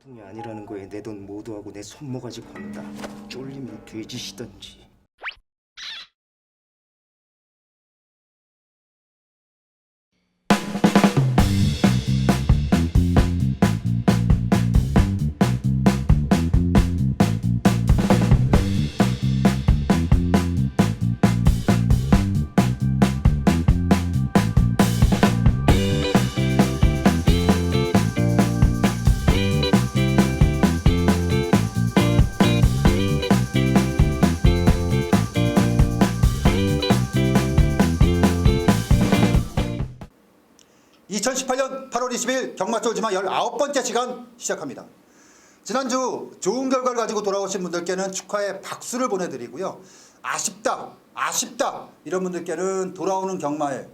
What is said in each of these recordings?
방송이 아니라는 거에 내 돈 모두하고 내 손모가지 건다. 쫄리면 돼지시던지. 2018년 8월 20일 경마 쫄지마 19번째 시간 시작합니다. 지난주 좋은 결과를 가지고 돌아오신 분들께는 축하의 박수를 보내드리고요. 아쉽다 이런 분들께는 돌아오는 경마에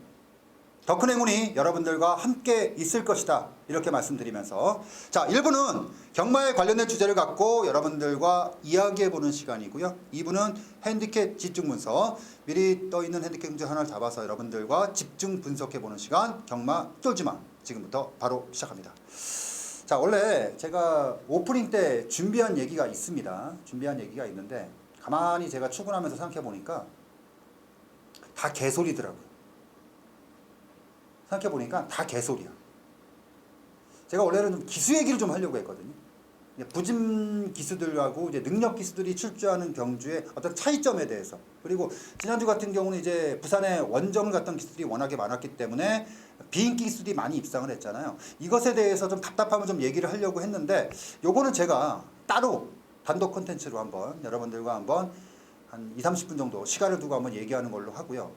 더 큰 행운이 여러분들과 함께 있을 것이다 이렇게 말씀드리면서, 자, 1부는 경마에 관련된 주제를 갖고 여러분들과 이야기해보는 시간이고요. 2부는 핸디캡 집중 분석, 미리 떠있는 핸디캡 문제 하나를 잡아서 여러분들과 집중 분석해보는 시간, 경마 쫄지마 지금부터 바로 시작합니다. 자, 원래 제가 오프닝 때 준비한 얘기가 있습니다. 준비한 얘기가 있는데 가만히 제가 출근하면서 생각해보니까 다 개소리더라고요. 생각해보니까 다 개소리야. 제가 원래는 좀 기수 얘기를 좀 하려고 했거든요. 부진 기수들하고 이제 능력 기수들이 출주하는 경주의 어떤 차이점에 대해서, 그리고 지난주 같은 경우는 이제 부산에 원정을 갔던 기수들이 워낙에 많았기 때문에 비인기 기수들이 많이 입상을 했잖아요. 이것에 대해서 좀 답답함을 좀 얘기를 하려고 했는데, 요거는 제가 따로 단독 콘텐츠로 한번 여러분들과 한번 한 2~30분 정도 시간을 두고 한번 얘기하는 걸로 하고요.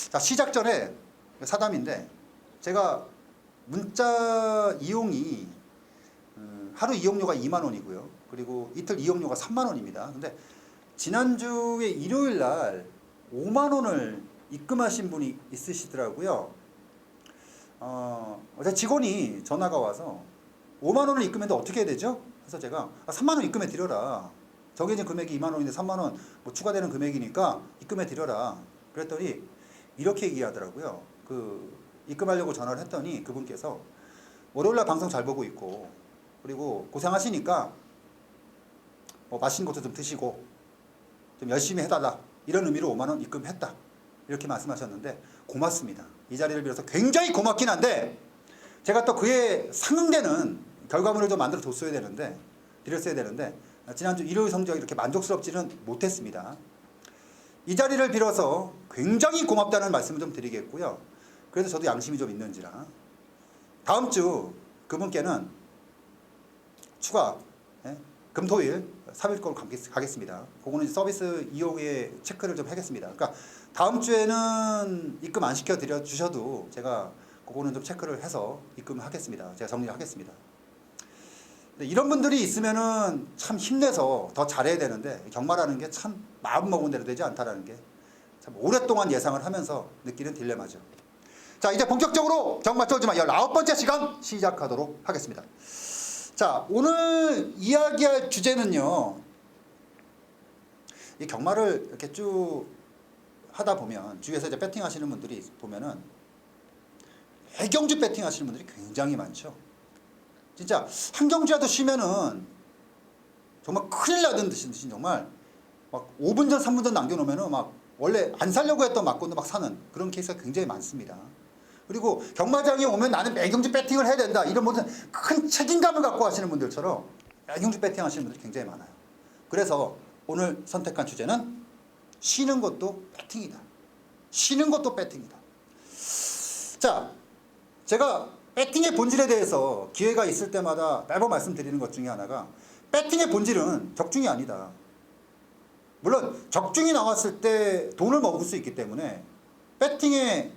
자, 시작 전에 사담인데, 제가 문자 이용이 하루 이용료가 2만 원이고요. 그리고 이틀 이용료가 3만 원입니다. 근데 지난주에 일요일 날 5만 원을 입금하신 분이 있으시더라고요. 어제 직원이 전화가 와서 5만 원을 입금했는데 어떻게 해야 되죠? 그래서 제가 3만 원 입금해 드려라. 정해진 금액이 2만 원인데 3만 원 뭐 추가되는 금액이니까 입금해 드려라. 그랬더니 이렇게 얘기하더라고요. 입금하려고 전화를 했더니 그분께서 월요일날 방송 잘 보고 있고, 그리고 고생하시니까 뭐 맛있는 것도 좀 드시고 좀 열심히 해달라, 이런 의미로 5만 원 입금했다 이렇게 말씀하셨는데, 고맙습니다. 이 자리를 빌어서 굉장히 고맙긴 한데, 제가 또 그에 상응되는 결과물을 좀 만들어 드렸어야 되는데 지난주 일요일 성적이 이렇게 만족스럽지는 못했습니다. 이 자리를 빌어서 굉장히 고맙다는 말씀을 좀 드리겠고요. 그래서 저도 양심이 좀 있는지라 다음 주 그분께는 추가 금토일 3일권 가겠습니다. 그거는 서비스 이용의 체크를 좀 하겠습니다. 그러니까 다음 주에는 입금 안 시켜 드려 주셔도 제가 그거는 좀 체크를 해서 입금을 하겠습니다. 제가 정리를 하겠습니다. 이런 분들이 있으면은 참 힘내서 더 잘해야 되는데, 경마라는 게 참 마음 먹은 대로 되지 않다라는 게 참 오랫동안 예상을 하면서 느끼는 딜레마죠. 자, 이제 본격적으로 경마 쫄지마 19번째 시간 시작하도록 하겠습니다. 자, 오늘 이야기할 주제는요, 이 경마를 이렇게 쭉 하다 보면 주위에서 이제 배팅 하시는 분들이 보면은 애경주 배팅 하시는 분들이 굉장히 많죠. 진짜 한 경주라도 쉬면은 정말 큰일 나던 듯이 정말 막 5분 전 3분 전 남겨놓으면은 막 원래 안 살려고 했던 막건도 막 사는 그런 케이스가 굉장히 많습니다. 그리고 경마장에 오면 나는 애경주 배팅을 해야 된다, 이런 모든 큰 책임감을 갖고 하시는 분들처럼 애경주 배팅 하시는 분들이 굉장히 많아요. 그래서 오늘 선택한 주제는 쉬는 것도 배팅이다. 쉬는 것도 배팅이다. 자, 제가 배팅의 본질에 대해서 기회가 있을 때마다 매번 말씀드리는 것 중에 하나가, 배팅의 본질은 적중이 아니다. 물론 적중이 나왔을 때 돈을 먹을 수 있기 때문에 배팅의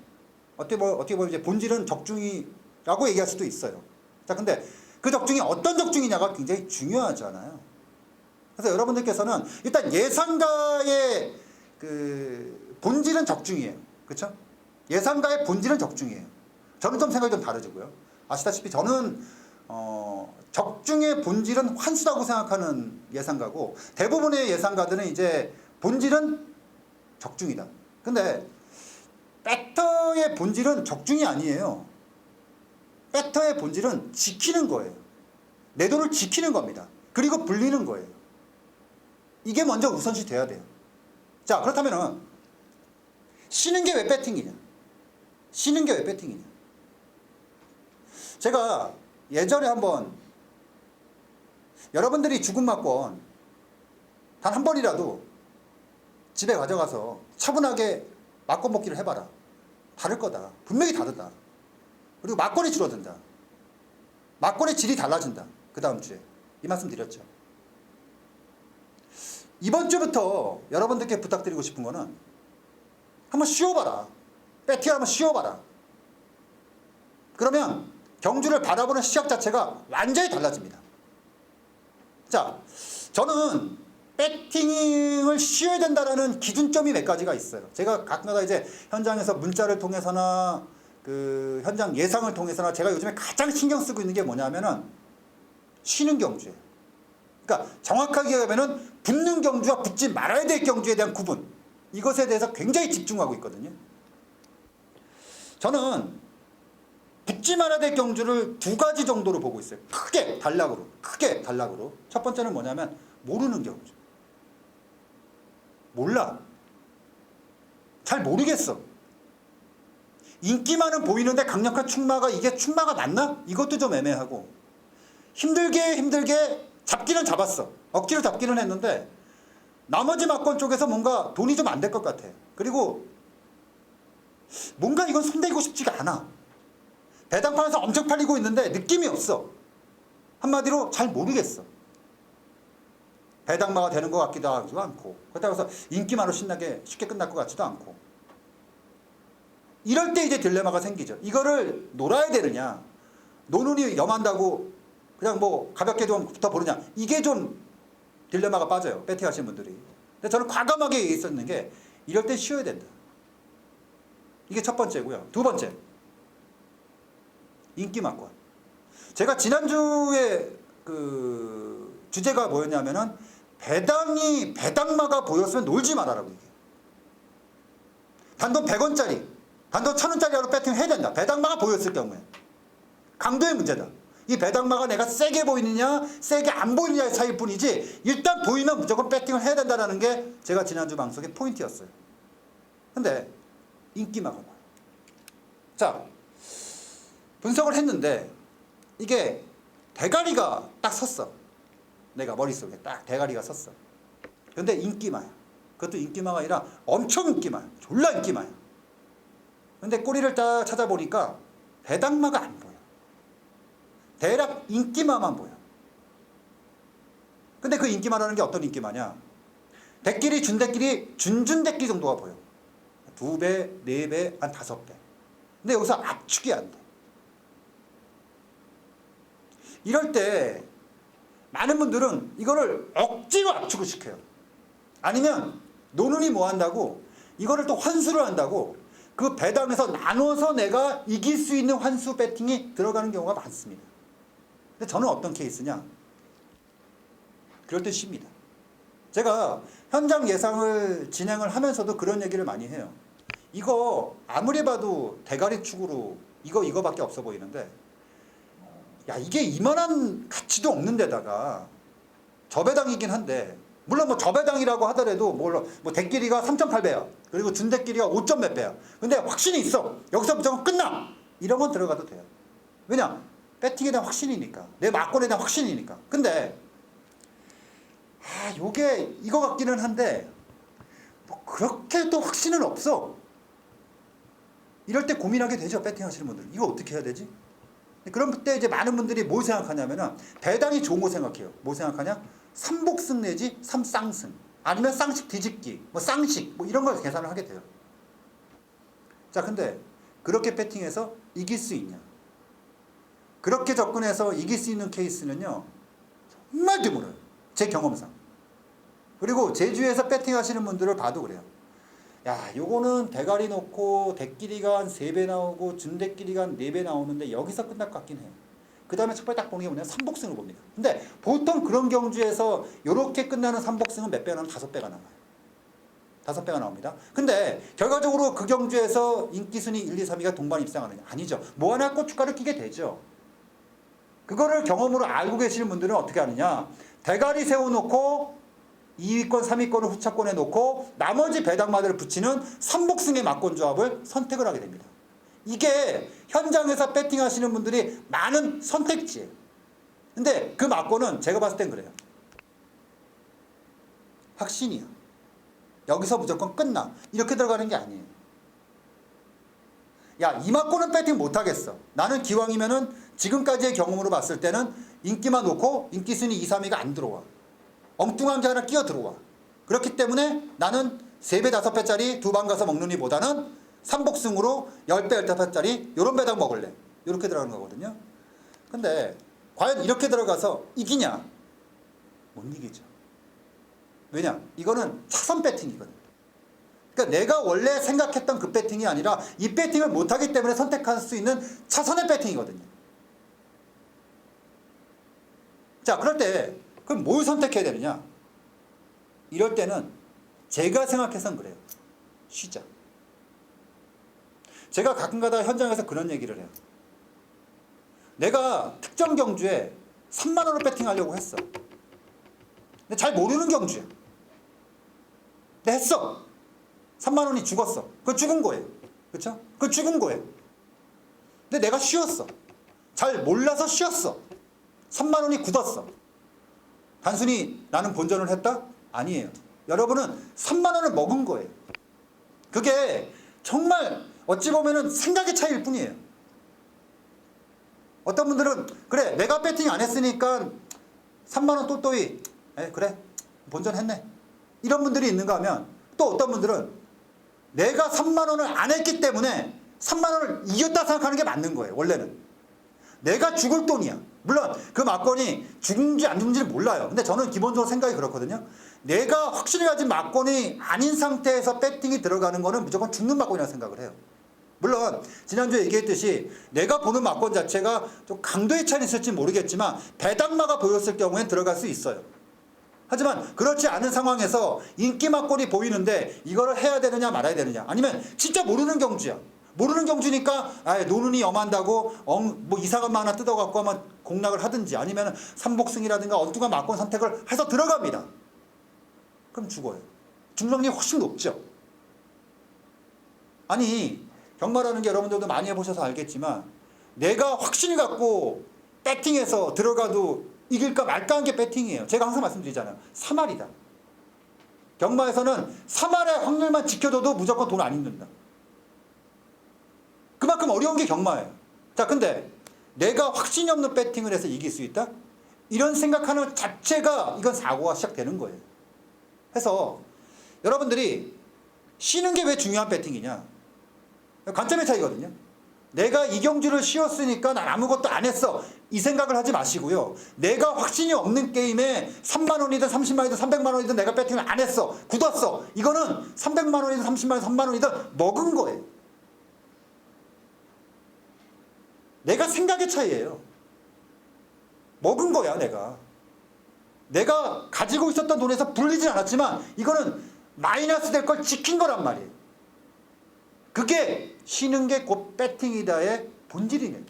어떻게 보면 이제 본질은 적중이라고 얘기할 수도 있어요. 자, 근데 그 적중이 어떤 적중이냐가 굉장히 중요하잖아요. 그래서 여러분들께서는 일단 예상가의 그 본질은 적중이에요. 그렇죠? 예상가의 본질은 적중이에요. 저는 좀 생각이 좀 다르고요. 아시다시피 저는 적중의 본질은 환수라고 생각하는 예상가고, 대부분의 예상가들은 이제 본질은 적중이다. 근데 배터의 본질은 적중이 아니에요. 배터의 본질은 지키는 거예요. 내 돈을 지키는 겁니다. 그리고 불리는 거예요. 이게 먼저 우선시 돼야 돼요. 자, 그렇다면은 쉬는 게 왜 배팅이냐? 쉬는 게 왜 배팅이냐? 제가 예전에 한번 여러분들이 죽은 막권 단 한 번이라도 집에 가져가서 차분하게 막권 먹기를 해봐라. 다를 거다. 분명히 다르다. 그리고 막권이 줄어든다. 막권의 질이 달라진다. 그 다음 주에. 이 말씀 드렸죠. 이번 주부터 여러분들께 부탁드리고 싶은 거는 한번 쉬어봐라. 배팅 한번 쉬어봐라. 그러면 경주를 바라보는 시각 자체가 완전히 달라집니다. 자, 저는 배팅을 쉬어야 된다라는 기준점이 몇 가지가 있어요. 제가 가끔가다 이제 현장에서 문자를 통해서나 그 현장 예상을 통해서나 제가 요즘에 가장 신경 쓰고 있는 게 뭐냐면은 쉬는 경주예요. 그러니까 정확하게 하면은 붙는 경주와 붙지 말아야 될 경주에 대한 구분, 이것에 대해서 굉장히 집중하고 있거든요. 저는 붙지 말아야 될 경주를 두 가지 정도로 보고 있어요. 크게 단락으로. 첫 번째는 뭐냐면 모르는 경주. 몰라. 잘 모르겠어. 인기만은 보이는데 강력한 충마가 이게 충마가 맞나? 이것도 좀 애매하고, 힘들게 잡기는 잡았어. 억지로 잡기는 했는데 나머지 막권 쪽에서 뭔가 돈이 좀 안 될 것 같아. 그리고 뭔가 이건 손대고 싶지가 않아. 배당판에서 엄청 팔리고 있는데 느낌이 없어. 한마디로 잘 모르겠어. 배당마가 되는 것 같기도 하지도 않고, 그렇다고 해서 인기만으로 신나게 쉽게 끝날 것 같지도 않고. 이럴 때 이제 딜레마가 생기죠. 이거를 놀아야 되느냐, 노는이 염한다고 그냥 뭐 가볍게 좀 붙어보느냐, 이게 좀 딜레마가 빠져요, 배팅 하시는 분들이. 근데 저는 과감하게 있었는 게 이럴 때 쉬어야 된다. 이게 첫 번째고요. 두 번째, 인기 막권. 제가 지난주에 그 주제가 뭐였냐면은 배당마가 보였으면 놀지 말아라고 얘기해요. 단돈 100원짜리, 단돈 1000원짜리로 배팅해야 된다. 배당마가 보였을 경우에. 강도의 문제다. 이 배당마가 내가 세게 보이느냐 세게 안 보이느냐의 차이일 뿐이지, 일단 보이면 무조건 배팅을 해야 된다는 게 제가 지난주 방송의 포인트였어요. 근데 인기마가 나와요. 자, 분석을 했는데 이게 대가리가 딱 섰어. 내가 머릿속에 딱 대가리가 섰어. 근데 인기마야. 그것도 인기마가 아니라 엄청 인기마야. 졸라 인기마야. 근데 꼬리를 딱 찾아보니까 배당마가 안 보여. 대략 인기마만 보여. 근데 그 인기마라는 게 어떤 인기마냐? 대끼리 준대끼리 준대끼리 정도가 보여. 2배, 4배, 한 5배. 근데 여기서 압축이 안 돼. 이럴 때 많은 분들은 이거를 억지로 압축을 시켜요. 아니면 노는이 뭐 한다고 이거를 또 환수를 한다고 그 배당에서 나눠서 내가 이길 수 있는 환수 배팅이 들어가는 경우가 많습니다. 근데 저는 어떤 케이스냐? 그럴 때 쉽니다. 제가 현장 예상을 진행을 하면서도 그런 얘기를 많이 해요. 이거 아무리 봐도 대가리 축으로 이거밖에 없어 보이는데, 야, 이게 이만한 가치도 없는 데다가 저배당이긴 한데, 물론 뭐 저배당이라고 하더라도 뭐 대끼리가 3.8배야. 그리고 준대끼리가 5점 몇 배야. 근데 확신이 있어. 여기서 무조건 끝나. 이런 건 들어가도 돼요. 왜냐? 배팅에 대한 확신이니까. 내 막권에 대한 확신이니까. 근데 요게 이거 같기는 한데 뭐 그렇게 또 확신은 없어. 이럴 때 고민하게 되죠. 배팅 하시는 분들. 이거 어떻게 해야 되지? 그럼 그때 이제 많은 분들이 뭘 생각하냐면은 배당이 좋은 거 생각해요. 뭐 생각하냐? 3복승 내지 3쌍승. 아니면 쌍식 뒤집기, 뭐 쌍식, 뭐 이런 걸 계산을 하게 돼요. 자, 근데 그렇게 배팅해서 이길 수 있냐? 그렇게 접근해서 이길 수 있는 케이스는요, 정말 드물어요. 제 경험상. 그리고 제주에서 배팅 하시는 분들을 봐도 그래요. 야, 요거는 대가리 놓고 대끼리가 한 3배 나오고 준대끼리가 한 4배 나오는데 여기서 끝날 것 같긴 해요. 그 다음에 첫 번째 딱 보는 게 뭐냐면 3복승을 봅니다. 근데 보통 그런 경주에서 요렇게 끝나는 3복승은 몇 배가 나오면 5배가 나와요. 5배가 나옵니다. 근데 결과적으로 그 경주에서 인기순위 1, 2, 3위가 동반 입상하느냐? 아니죠. 뭐 하나 고춧가루 끼게 되죠. 그거를 경험으로 알고 계시는 분들은 어떻게 하느냐. 대가리 세워놓고 2위권, 3위권을 후차권에 놓고 나머지 배당마들을 붙이는 삼복승의 막권 조합을 선택을 하게 됩니다. 이게 현장에서 배팅하시는 분들이 많은 선택지예요. 근데 그 막권은 제가 봤을 땐 그래요. 확신이야. 여기서 무조건 끝나. 이렇게 들어가는 게 아니에요. 야, 이 막권은 배팅 못하겠어. 나는 기왕이면은 지금까지의 경험으로 봤을 때는 인기만 놓고 인기 순위 2, 3위가 안 들어와. 엉뚱한 게 하나 끼어 들어와. 그렇기 때문에 나는 3배, 5배짜리 두 방 가서 먹는 이보다는 삼복승으로 10배, 15배짜리 요런 배당 먹을래. 이렇게 들어가는 거거든요. 근데 과연 이렇게 들어가서 이기냐? 못 이기죠. 왜냐? 이거는 차선 배팅이거든. 그러니까 내가 원래 생각했던 그 배팅이 아니라 이 배팅을 못하기 때문에 선택할 수 있는 차선의 배팅이거든요. 자, 그럴 때 그럼 뭘 선택해야 되느냐? 이럴 때는 제가 생각해선 그래요. 쉬자. 제가 가끔가다 현장에서 그런 얘기를 해요. 내가 특정 경주에 3만 원을 배팅하려고 했어. 근데 잘 모르는 경주야. 근데 했어. 3만 원이 죽었어. 그거 죽은 거예요. 그렇죠? 그거 죽은 거예요. 근데 내가 쉬었어. 잘 몰라서 쉬었어. 3만 원이 굳었어. 단순히 나는 본전을 했다? 아니에요. 여러분은 3만 원을 먹은 거예요. 그게 정말 어찌 보면은 생각의 차이일 뿐이에요. 어떤 분들은 그래 내가 배팅 안 했으니까 3만 원 또또이 그래 본전했네. 이런 분들이 있는가 하면 또 어떤 분들은 내가 3만 원을 안 했기 때문에 3만 원을 이겼다 생각하는 게 맞는 거예요. 원래는. 내가 죽을 돈이야. 물론 그 막권이 죽는지 안 죽는지는 몰라요. 근데 저는 기본적으로 생각이 그렇거든요. 내가 확실히 가진 막권이 아닌 상태에서 배팅이 들어가는 거는 무조건 죽는 막권이라고 생각을 해요. 물론 지난주에 얘기했듯이 내가 보는 막권 자체가 좀 강도의 차이는 있을지 모르겠지만 배당마가 보였을 경우엔 들어갈 수 있어요. 하지만 그렇지 않은 상황에서 인기 막권이 보이는데 이거를 해야 되느냐 말아야 되느냐, 아니면 진짜 모르는 경주야. 모르는 경주니까 노는이 엄한다고 뭐 이상한 거 하나 뜯어갖고 하면 공략을 하든지, 아니면 삼복승이라든가 엉뚱한 막권 선택을 해서 들어갑니다. 그럼 죽어요. 중상률이 훨씬 높죠. 아니 경마라는 게 여러분들도 많이 해보셔서 알겠지만 내가 확신이 갖고 배팅해서 들어가도 이길까 말까 한 게 배팅이에요. 제가 항상 말씀드리잖아요. 3할이다. 경마에서는 3할의 확률만 지켜줘도 무조건 돈 안 잃는다. 그만큼 어려운 게 경마예요. 자, 근데 내가 확신이 없는 배팅을 해서 이길 수 있다? 이런 생각하는 자체가 이건 사고가 시작되는 거예요. 해서 여러분들이 쉬는 게 왜 중요한 배팅이냐? 관점의 차이거든요. 내가 이 경주를 쉬었으니까 난 아무것도 안 했어. 이 생각을 하지 마시고요. 내가 확신이 없는 게임에 3만 원이든 30만 원이든 300만 원이든 내가 배팅을 안 했어. 굳었어. 이거는 300만 원이든 30만 원, 3만 원이든 먹은 거예요. 내가 생각의 차이예요. 먹은 거야, 내가. 내가 가지고 있었던 돈에서 불리진 않았지만 이거는 마이너스 될 걸 지킨 거란 말이에요. 그게 쉬는 게 곧 배팅이다의 본질이네요.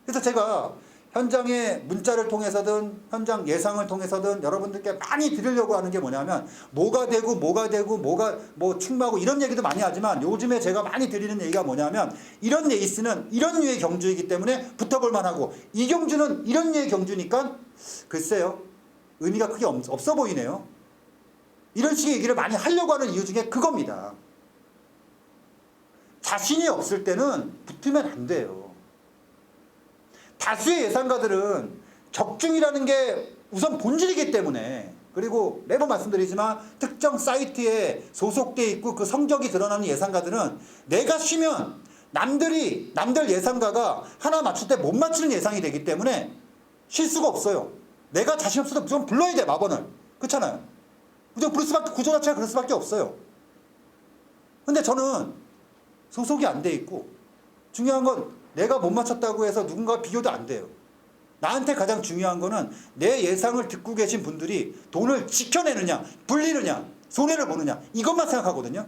그래서 제가 현장의 문자를 통해서든 현장 예상을 통해서든 여러분들께 많이 드리려고 하는 게 뭐냐면 뭐가 되고 뭐가 뭐 충마고 이런 얘기도 많이 하지만 요즘에 제가 많이 드리는 얘기가 뭐냐면 이런 레이스는 이런 류의 경주이기 때문에 붙어볼 만하고 이 경주는 이런 류의 경주니까 글쎄요 의미가 크게 없어 보이네요. 이런 식의 얘기를 많이 하려고 하는 이유 중에 그겁니다. 자신이 없을 때는 붙으면 안 돼요. 다수의 예상가들은 적중이라는 게 우선 본질이기 때문에, 그리고 매번 말씀드리지만 특정 사이트에 소속돼 있고 그 성적이 드러나는 예상가들은 내가 쉬면 남들 예상가가 하나 맞출 때 못 맞추는 예상이 되기 때문에 쉴 수가 없어요. 내가 자신 없어도 무조건 불러야 돼, 마번을. 그렇잖아요. 무조건 부를 수밖에, 구조 자체가 그럴 수밖에 없어요. 근데 저는 소속이 안 돼 있고 중요한 건 내가 못 맞췄다고 해서 누군가와 비교도 안 돼요. 나한테 가장 중요한 거는 내 예상을 듣고 계신 분들이 돈을 지켜내느냐, 불리느냐, 손해를 보느냐, 이것만 생각하거든요.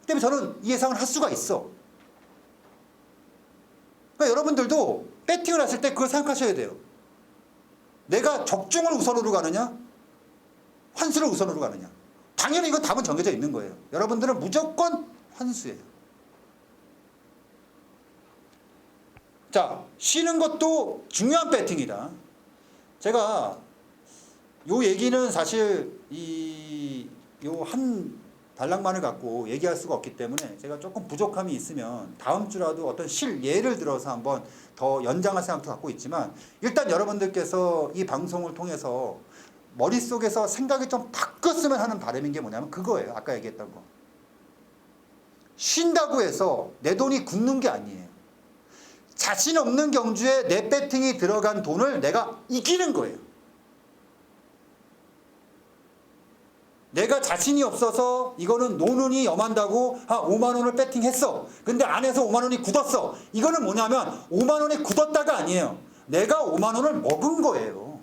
그때문에 저는 이 예상을 할 수가 있어. 그러니까 여러분들도 배팅을 하실 때 그걸 생각하셔야 돼요. 내가 적중을 우선으로 가느냐, 환수를 우선으로 가느냐. 당연히 이건 답은 정해져 있는 거예요. 여러분들은 무조건 환수예요. 자, 쉬는 것도 중요한 배팅이다. 제가 요 얘기는 사실 요 한 단락만을 갖고 얘기할 수가 없기 때문에 제가 조금 부족함이 있으면 다음 주라도 어떤 예를 들어서 한번 더 연장할 생각도 갖고 있지만, 일단 여러분들께서 이 방송을 통해서 머릿속에서 생각이 좀 바뀌었으면 하는 바람인 게 뭐냐면 그거예요. 아까 얘기했던 거. 쉰다고 해서 내 돈이 굳는 게 아니에요. 자신 없는 경주에 내 배팅이 들어간 돈을 내가 이기는 거예요. 내가 자신이 없어서 이거는 노는이 염한다고 5만 원을 배팅했어. 근데 안에서 5만 원이 굳었어. 이거는 뭐냐면 5만 원이 굳었다가 아니에요. 내가 5만 원을 먹은 거예요.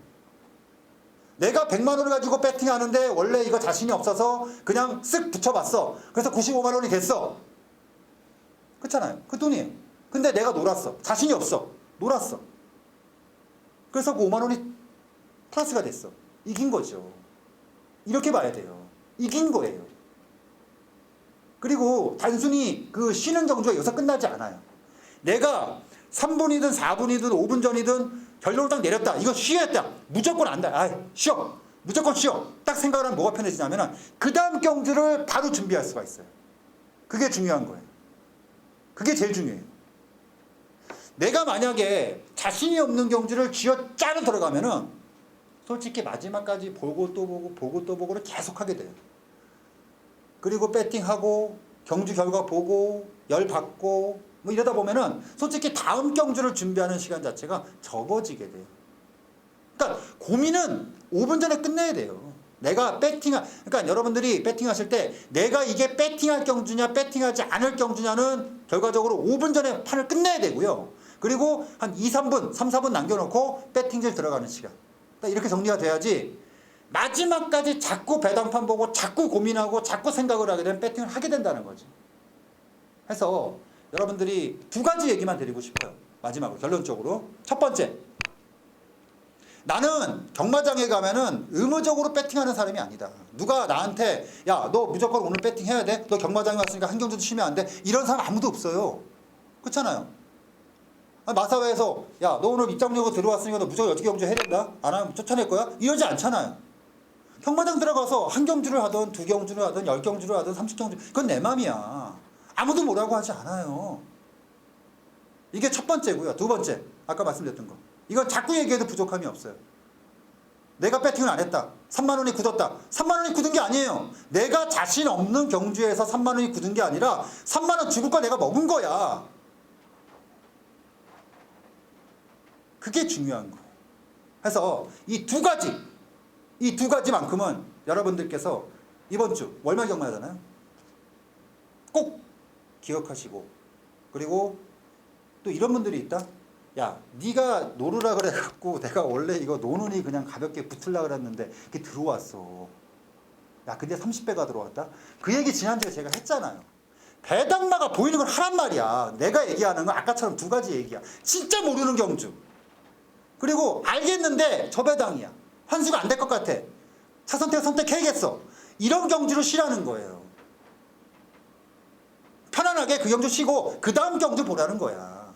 내가 100만 원을 가지고 배팅하는데 원래 이거 자신이 없어서 그냥 쓱 붙여봤어. 그래서 95만 원이 됐어. 그렇잖아요. 그 돈이에요. 근데 내가 놀았어. 자신이 없어. 놀았어. 그래서 그 5만 원이 플러스가 됐어. 이긴 거죠. 이렇게 봐야 돼요. 이긴 거예요. 그리고 단순히 그 쉬는 경주가 여기서 끝나지 않아요. 내가 3분이든 4분이든 5분 전이든 결론을 딱 내렸다. 이거 쉬었다. 무조건 안다. 쉬어. 무조건 쉬어. 딱 생각을 하면 뭐가 편해지냐면 그 다음 경주를 바로 준비할 수가 있어요. 그게 중요한 거예요. 그게 제일 중요해요. 내가 만약에 자신이 없는 경주를 쥐어 짜러 들어가면은 솔직히 마지막까지 보고 또 보고 보고 또 보고를 계속하게 돼요. 그리고 배팅하고 경주 결과 보고 열 받고 뭐 이러다 보면은 솔직히 다음 경주를 준비하는 시간 자체가 적어지게 돼요. 그러니까 고민은 5분 전에 끝내야 돼요. 내가 그러니까 여러분들이 배팅하실 때 내가 이게 배팅할 경주냐 배팅하지 않을 경주냐는 결과적으로 5분 전에 판을 끝내야 되고요. 그리고 한 2, 3분, 3, 4분 남겨놓고 배팅질 들어가는 시간. 이렇게 정리가 돼야지 마지막까지 자꾸 배당판 보고 자꾸 고민하고 자꾸 생각을 하게 되면 배팅을 하게 된다는 거지. 해서 여러분들이 두 가지 얘기만 드리고 싶어요. 마지막으로 결론적으로. 첫 번째, 나는 경마장에 가면은 의무적으로 배팅하는 사람이 아니다. 누가 나한테 야, 너 무조건 오늘 배팅해야 돼? 너 경마장에 왔으니까 한 경주도 쉬면 안 돼? 이런 사람 아무도 없어요. 그렇잖아요. 마사회에서 야, 너 오늘 입장료가 들어왔으니까 너 무조건 6경주 해야 된다? 안 하면 쫓아낼 거야? 이러지 않잖아요. 경마장 들어가서 한 경주를 하든 2경주를 하든 10경주를 하든 30경주, 그건 내 맘이야. 아무도 뭐라고 하지 않아요. 이게 첫 번째고요. 두 번째, 아까 말씀드렸던 거. 이건 자꾸 얘기해도 부족함이 없어요. 내가 배팅을 안 했다. 3만 원이 굳었다. 3만 원이 굳은 게 아니에요. 내가 자신 없는 경주에서 3만 원이 굳은 게 아니라 3만 원 주고 가 내가 먹은 거야. 그게 중요한 거예요. 그래서 이 두 가지만큼은 여러분들께서 이번 주 월말 경마잖아요. 꼭 기억하시고, 그리고 또 이런 분들이 있다. 야, 네가 노르라 그래갖고 내가 원래 이거 노는이 그냥 가볍게 붙으려 그랬는데 그게 들어왔어. 야, 근데 30배가 들어왔다. 그 얘기 지난주에 제가 했잖아요. 배당마가 보이는 건 하란 말이야. 내가 얘기하는 건 아까처럼 두 가지 얘기야. 진짜 모르는 경주. 그리고 알겠는데 저 배당이야. 환수가 안 될 것 같아. 차 선택해야겠어. 이런 경주를 쉬라는 거예요. 편안하게 그 경주 쉬고 그 다음 경주 보라는 거야.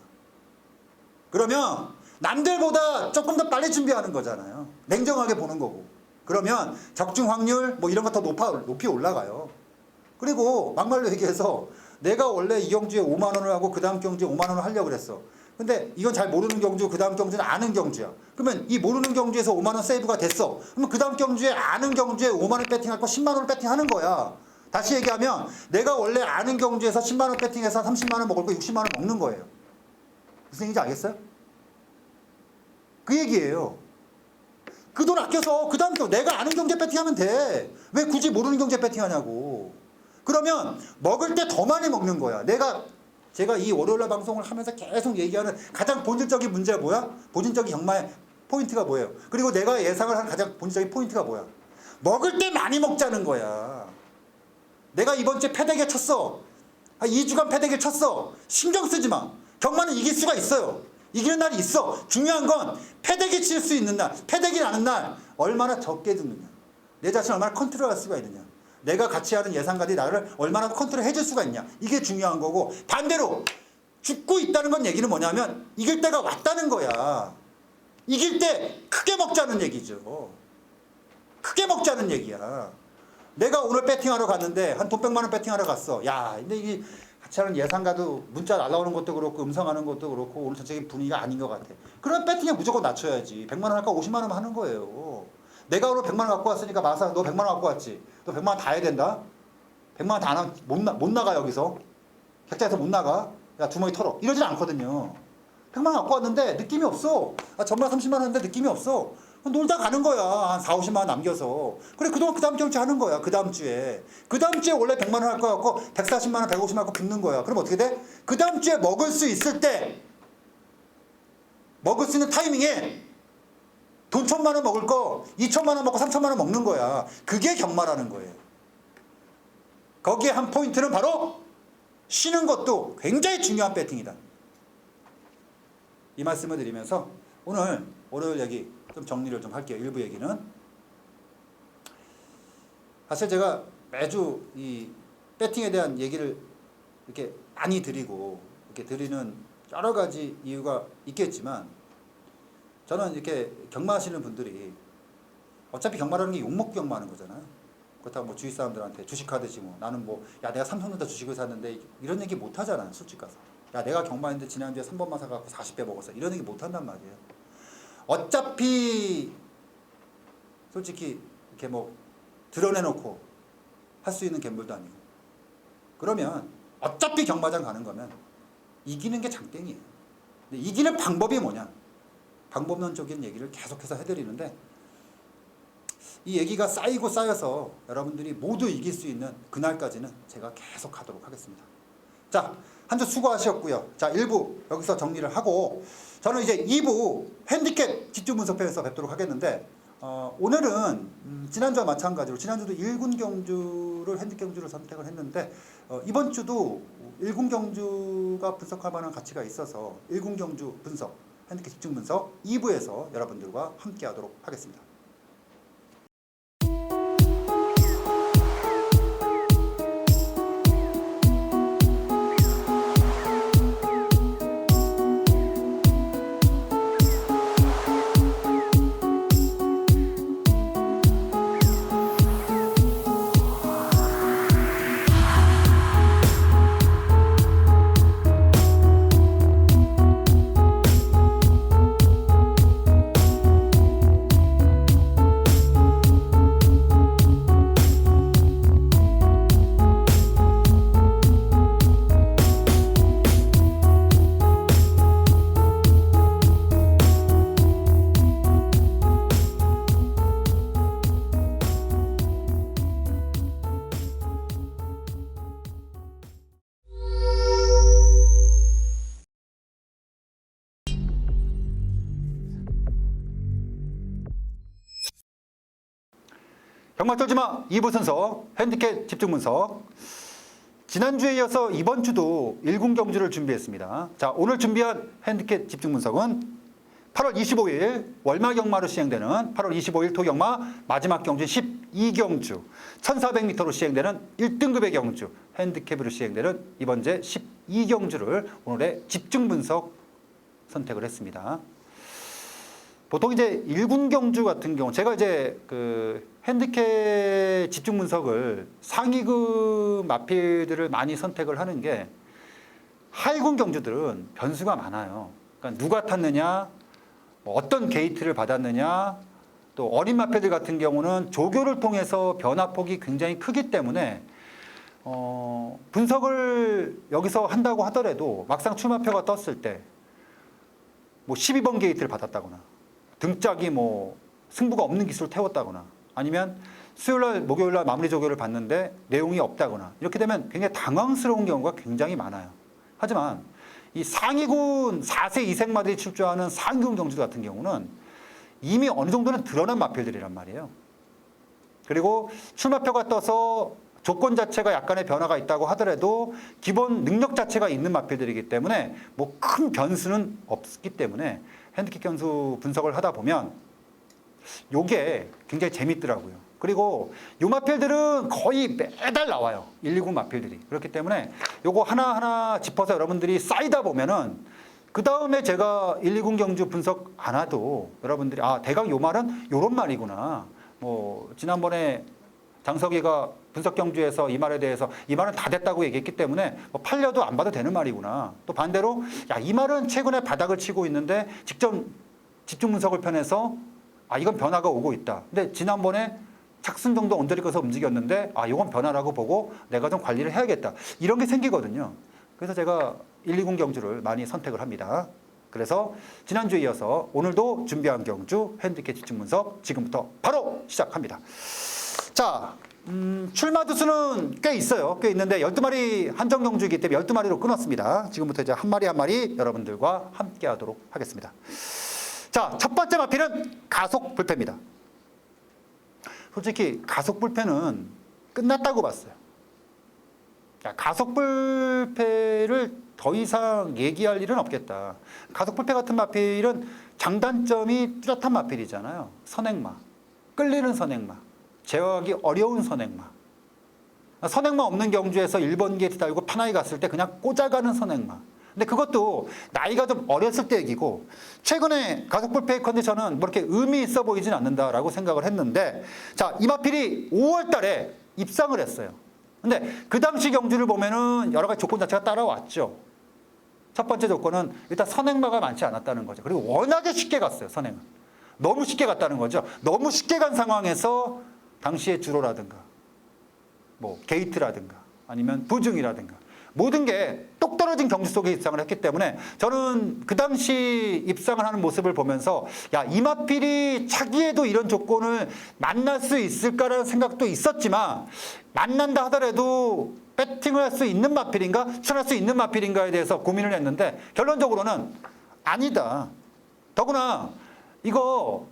그러면 남들보다 조금 더 빨리 준비하는 거잖아요. 냉정하게 보는 거고. 그러면 적중 확률 뭐 이런 거 더 높이 올라가요. 그리고 막말로 얘기해서 내가 원래 이 경주에 5만 원을 하고 그 다음 경주에 5만 원을 하려고 그랬어. 근데 이건 잘 모르는 경주, 그 다음 경주는 아는 경주야. 그러면 이 모르는 경주에서 5만 원 세이브가 됐어. 그러면 그 다음 경주에 아는 경주에 5만 원 배팅할 거 10만 원을 배팅하는 거야. 다시 얘기하면 내가 원래 아는 경주에서 10만 원 배팅해서 30만 원 먹을 거 60만 원 먹는 거예요. 무슨 얘기인지 알겠어요? 그 얘기예요. 그 돈 아껴서 그 다음 경주 내가 아는 경주에 배팅하면 돼. 왜 굳이 모르는 경주에 배팅하냐고. 그러면 먹을 때 더 많이 먹는 거야. 제가 이 월요일날 방송을 하면서 계속 얘기하는 가장 본질적인 문제가 뭐야? 본질적인 경마의 포인트가 뭐예요? 그리고 내가 예상을 하는 가장 본질적인 포인트가 뭐야? 먹을 때 많이 먹자는 거야. 내가 이번 주에 패대기 쳤어. 2주간 패대기 쳤어. 신경 쓰지 마. 경마는 이길 수가 있어요. 이기는 날이 있어. 중요한 건 패대기 칠 수 있는 날, 패대기 나는 날 얼마나 적게 듣느냐. 내 자신을 얼마나 컨트롤할 수가 있느냐. 내가 같이 하는 예상가들이 나를 얼마나 컨트롤 해줄 수가 있냐. 이게 중요한 거고, 반대로 죽고 있다는 건 얘기는 뭐냐면 이길 때가 왔다는 거야. 이길 때 크게 먹자는 얘기죠. 크게 먹자는 얘기야. 내가 오늘 배팅하러 갔는데 한 돈 100만 원 배팅하러 갔어. 야, 근데 이 같이 하는 예상가도 문자 날라오는 것도 그렇고 음성하는 것도 그렇고 오늘 전체적인 분위기가 아닌 것 같아. 그러면 배팅에 무조건 낮춰야지. 100만 원 할까 50만 원만 하는 거예요. 내가 오늘 100만 원 갖고 왔으니까 마사 너 100만 원 갖고 왔지. 너 100만 원 다 해야 된다. 100만 원 다 안 하면 못 나가 여기서. 객자에서 못 나가. 야 주머니 털어. 이러진 않거든요. 100만 원 갖고 왔는데 느낌이 없어. 전만 30만 원 했는데 느낌이 없어. 놀다 가는 거야. 한 4, 50만 원 남겨서. 그래 그동안 그 다음 주에 하는 거야. 그 다음 주에. 그 다음 주에 원래 100만 원 할 거 같고 140만 원, 150만 원 갖고 붙는 거야. 그럼 어떻게 돼? 그 다음 주에 먹을 수 있을 때 먹을 수 있는 타이밍에 돈 1,000만 원 먹을 거 2,000만 원 먹고 3,000만 원 먹는 거야. 그게 경마라는 거예요. 거기에 한 포인트는 바로 쉬는 것도 굉장히 중요한 배팅이다. 이 말씀을 드리면서 오늘 월요일 얘기 좀 정리를 좀 할게요. 일부 얘기는. 사실 제가 매주 이 배팅에 대한 얘기를 이렇게 많이 드리고 이렇게 드리는 여러 가지 이유가 있겠지만 저는 이렇게 경마하시는 분들이 어차피 경마라는 게 욕먹기 경마하는 거잖아요. 그렇다고 뭐 주위 사람들한테 주식하듯이 뭐 나는 뭐 야 내가 삼성전자 주식을 샀는데 이런 얘기 못 하잖아요. 솔직히 가서. 야 내가 경마했는데 지난주에 3번만 사갖고 40배 먹었어. 이런 얘기 못 한단 말이에요. 어차피 솔직히 이렇게 뭐 드러내놓고 할 수 있는 갬블도 아니고 그러면 어차피 경마장 가는 거면 이기는 게 장땡이에요. 근데 이기는 방법이 뭐냐? 방법론적인 얘기를 계속해서 해드리는데 이 얘기가 쌓이고 쌓여서 여러분들이 모두 이길 수 있는 그날까지는 제가 계속 하도록 하겠습니다. 자, 한 주 수고하셨고요. 자, 1부 여기서 정리를 하고 저는 이제 2부 핸디캡 집중 분석편에서 뵙도록 하겠는데 오늘은 지난주와 마찬가지로 지난주도 1군 경주를 핸디캡 경주를 선택을 했는데 이번 주도 1군 경주가 분석할 만한 가치가 있어서 1군 경주 분석, 핸디캡 집중 분석 2부에서 여러분들과 함께 하도록 하겠습니다. 경마 떨지마 2부 순서 핸디캡 집중 분석. 지난주에 이어서 이번 주도 1군 경주를 준비했습니다. 자, 오늘 준비한 핸디캡 집중 분석은 8월 25일 월마 경마로 시행되는 8월 25일 토경마 마지막 경주 12경주 1400m로 시행되는 1등급의 경주 핸디캡으로 시행되는 이번 제 12경주를 오늘의 집중 분석 선택을 했습니다. 보통 이제 1군 경주 같은 경우 제가 이제 그 핸디캡 집중 분석을 상위급 마필들을 많이 선택을 하는 게 하위군 경주들은 변수가 많아요. 그러니까 누가 탔느냐, 어떤 게이트를 받았느냐, 또 어린 마필들 같은 경우는 조교를 통해서 변화폭이 굉장히 크기 때문에 분석을 여기서 한다고 하더라도 막상 출마표가 떴을 때 뭐 12번 게이트를 받았다거나 등짝이 뭐 승부가 없는 기술을 태웠다거나 아니면 수요일날 목요일날 마무리 조교를 봤는데 내용이 없다거나 이렇게 되면 굉장히 당황스러운 경우가 굉장히 많아요. 하지만 이 상위군 4세 이생마들이 출조하는 상위군 경주들 같은 경우는 이미 어느 정도는 드러난 마필들이란 말이에요. 그리고 출마표가 떠서 조건 자체가 약간의 변화가 있다고 하더라도 기본 능력 자체가 있는 마필들이기 때문에 뭐 큰 변수는 없기 때문에 핸디캡 변수 분석을 하다 보면 요게 굉장히 재밌더라고요. 그리고 요 마필들은 거의 매달 나와요. 129 마필들이. 그렇기 때문에 요거 하나하나 짚어서 여러분들이 쌓이다 보면은 그 다음에 제가 120 경주 분석 안 해도 여러분들이 아, 대강 요 말은 요런 말이구나. 뭐 지난번에 장석이가 분석 경주에서 이 말에 대해서 이 말은 다 됐다고 얘기했기 때문에 뭐 팔려도 안 봐도 되는 말이구나. 또 반대로 야, 이 말은 최근에 바닥을 치고 있는데 직접 집중 분석을 편해서 아, 이건 변화가 오고 있다. 근데 지난번에 착순 정도 언저리가서 움직였는데 아, 이건 변화라고 보고 내가 좀 관리를 해야겠다. 이런 게 생기거든요. 그래서 제가 120 경주를 많이 선택을 합니다. 그래서 지난주에 이어서 오늘도 준비한 경주 핸디캡 집중 분석 지금부터 바로 시작합니다. 자, 출마두 수는 꽤 있어요. 꽤 있는데 12마리 한정 경주이기 때문에 12마리로 끊었습니다. 지금부터 이제 한 마리 한 마리 여러분들과 함께 하도록 하겠습니다. 자, 첫 번째 마필은 가속 불패입니다. 솔직히 가속 불패는 끝났다고 봤어요. 야, 가속 불패를 더 이상 얘기할 일은 없겠다. 가속 불패 같은 마필은 장단점이 뚜렷한 마필이잖아요. 선행마, 끌리는 선행마, 제어하기 어려운 선행마. 선행마 없는 경주에서 1번 게이트 달고 파나이 갔을 때 그냥 꽂아가는 선행마. 근데 그것도 나이가 좀 어렸을 때 얘기고 최근에 가속 불패 컨디션은 뭐 이렇게 의미 있어 보이진 않는다라고 생각을 했는데 자, 이 마필이 5월 달에 입상을 했어요. 근데 그 당시 경주를 보면은 여러 가지 조건 자체가 따라왔죠. 첫 번째 조건은 일단 선행마가 많지 않았다는 거죠. 그리고 워낙에 쉽게 갔어요, 선행은. 너무 쉽게 갔다는 거죠. 너무 쉽게 간 상황에서 당시의 주로라든가 뭐 게이트라든가 아니면 부중이라든가 모든 게 똑 떨어진 경주 속에 입상을 했기 때문에 저는 그 당시 입상을 하는 모습을 보면서 야, 이 마필이 차기에도 이런 조건을 만날 수 있을까라는 생각도 있었지만 만난다 하더라도 배팅을 할 수 있는 마필인가 출할 수 있는 마필인가에 대해서 고민을 했는데 결론적으로는 아니다. 더구나 이거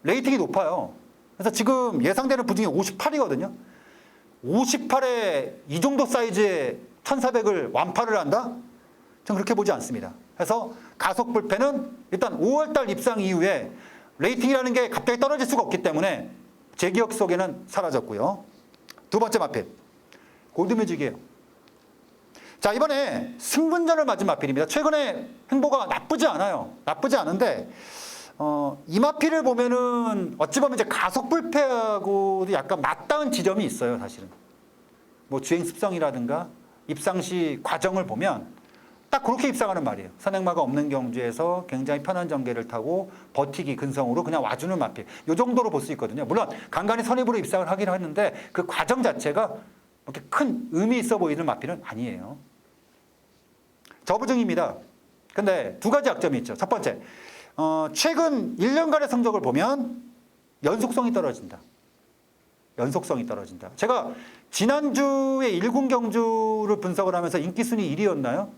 레이팅이 높아요. 그래서 지금 예상되는 부중이 58이거든요. 58에 이 정도 사이즈의 1400을 완파를 한다? 저는 그렇게 보지 않습니다. 그래서 가속 불패는 일단 5월달 입상 이후에 레이팅이라는 게 갑자기 떨어질 수가 없기 때문에 제 기억 속에는 사라졌고요. 두 번째 마필, 골드뮤직이에요. 자, 이번에 승분전을 맞은 마필입니다. 최근에 행보가 나쁘지 않아요. 나쁘지 않은데 이 마필을 보면은 어찌 보면 이제 가속 불패하고도 약간 맞닿은 지점이 있어요, 사실은. 뭐 주행 습성이라든가 입상 시 과정을 보면 딱 그렇게 입상하는 말이에요. 선행마가 없는 경주에서 굉장히 편한 전개를 타고 버티기 근성으로 그냥 와주는 마필. 이 정도로 볼 수 있거든요. 물론 간간히 선입으로 입상을 하긴 하는데 그 과정 자체가 그렇게 큰 의미 있어 보이는 마필은 아니에요. 저부중입니다. 근데 두 가지 약점이 있죠. 첫 번째, 최근 1년간의 성적을 보면 연속성이 떨어진다. 연속성이 떨어진다. 제가 지난주에 10 경주를 분석을 하면서 인기순위 1위였나요?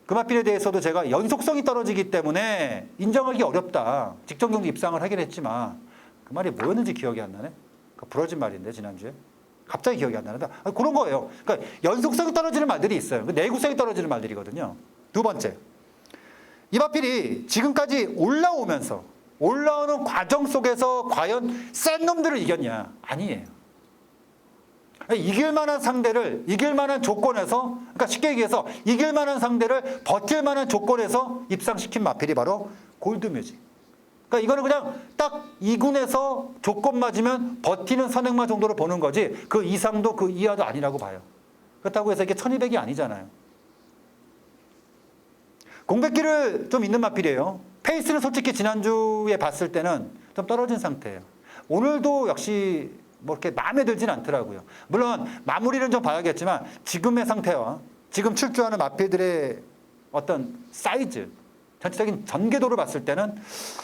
그 마필에 대해서도 제가 연속성이 떨어지기 때문에 인정하기 어렵다. 직전 경주 입상을 하긴 했지만 그 말이 뭐였는지 기억이 안 나네. 그 부러진 말인데 지난주에. 갑자기 기억이 안 나는데 그런 거예요. 그러니까 연속성이 떨어지는 말들이 있어요. 내구성이 떨어지는 말들이거든요. 두 번째, 이 마필이 지금까지 올라오면서 올라오는 과정 속에서 과연 센 놈들을 이겼냐? 아니에요. 이길 만한 상대를 이길 만한 조건에서, 그러니까 쉽게 얘기해서 이길 만한 상대를 버틸 만한 조건에서 입상시킨 마필이 바로 골드뮤직. 그러니까 이거는 그냥 딱 2군에서 조건 맞으면 버티는 선행마 정도로 보는 거지 그 이상도 그 이하도 아니라고 봐요. 그렇다고 해서 이게 1200이 아니잖아요. 공백기를 좀 있는 마필이에요. 페이스는 솔직히 지난주에 봤을 때는 좀 떨어진 상태예요. 오늘도 역시 뭐 이렇게 마음에 들진 않더라고요. 물론 마무리는 좀 봐야겠지만 지금의 상태와 지금 출주하는 마필들의 어떤 사이즈, 전체적인 전개도를 봤을 때는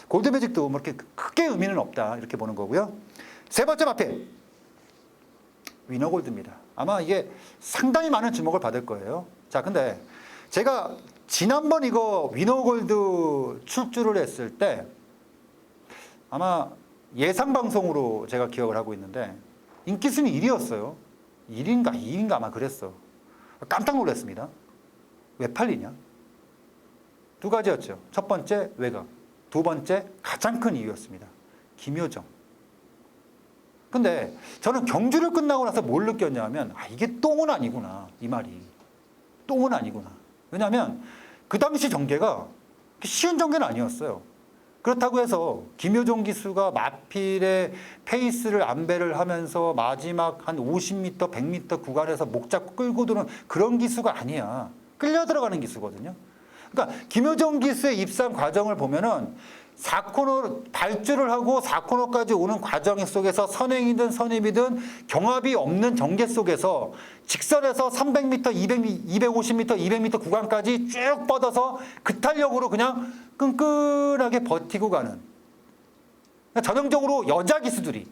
골드뮤직도 뭐 이렇게 크게 의미는 없다 이렇게 보는 거고요. 세 번째 마필, 위너골드입니다. 아마 이게 상당히 많은 주목을 받을 거예요. 자, 근데 제가 지난번 이거 위너골드 출주를 했을 때 아마 예상 방송으로 제가 기억을 하고 있는데 인기순위 1위였어요. 1인가 2인가 아마 그랬어. 깜짝 놀랐습니다. 왜 팔리냐? 두 가지였죠. 첫 번째 외곽, 두 번째 가장 큰 이유였습니다. 김효정. 근데 저는 경주를 끝나고 나서 뭘 느꼈냐면 이게 똥은 아니구나. 이 말이. 똥은 아니구나. 왜냐하면 그 당시 전개가 쉬운 전개는 아니었어요. 그렇다고 해서 김효정 기수가 마필의 페이스를 안배를 하면서 마지막 한 50m, 100m 구간에서 목 잡고 끌고 도는 그런 기수가 아니야. 끌려 들어가는 기수거든요. 그러니까 김효정 기수의 입상 과정을 보면은 4코너 발주를 하고 4코너까지 오는 과정 속에서 선행이든 선입이든 경합이 없는 전개 속에서 직선에서 300m, 200m, 250m, 200m 구간까지 쭉 뻗어서 그 탄력으로 그냥 끈끈하게 버티고 가는, 그러니까 전형적으로 여자 기수들이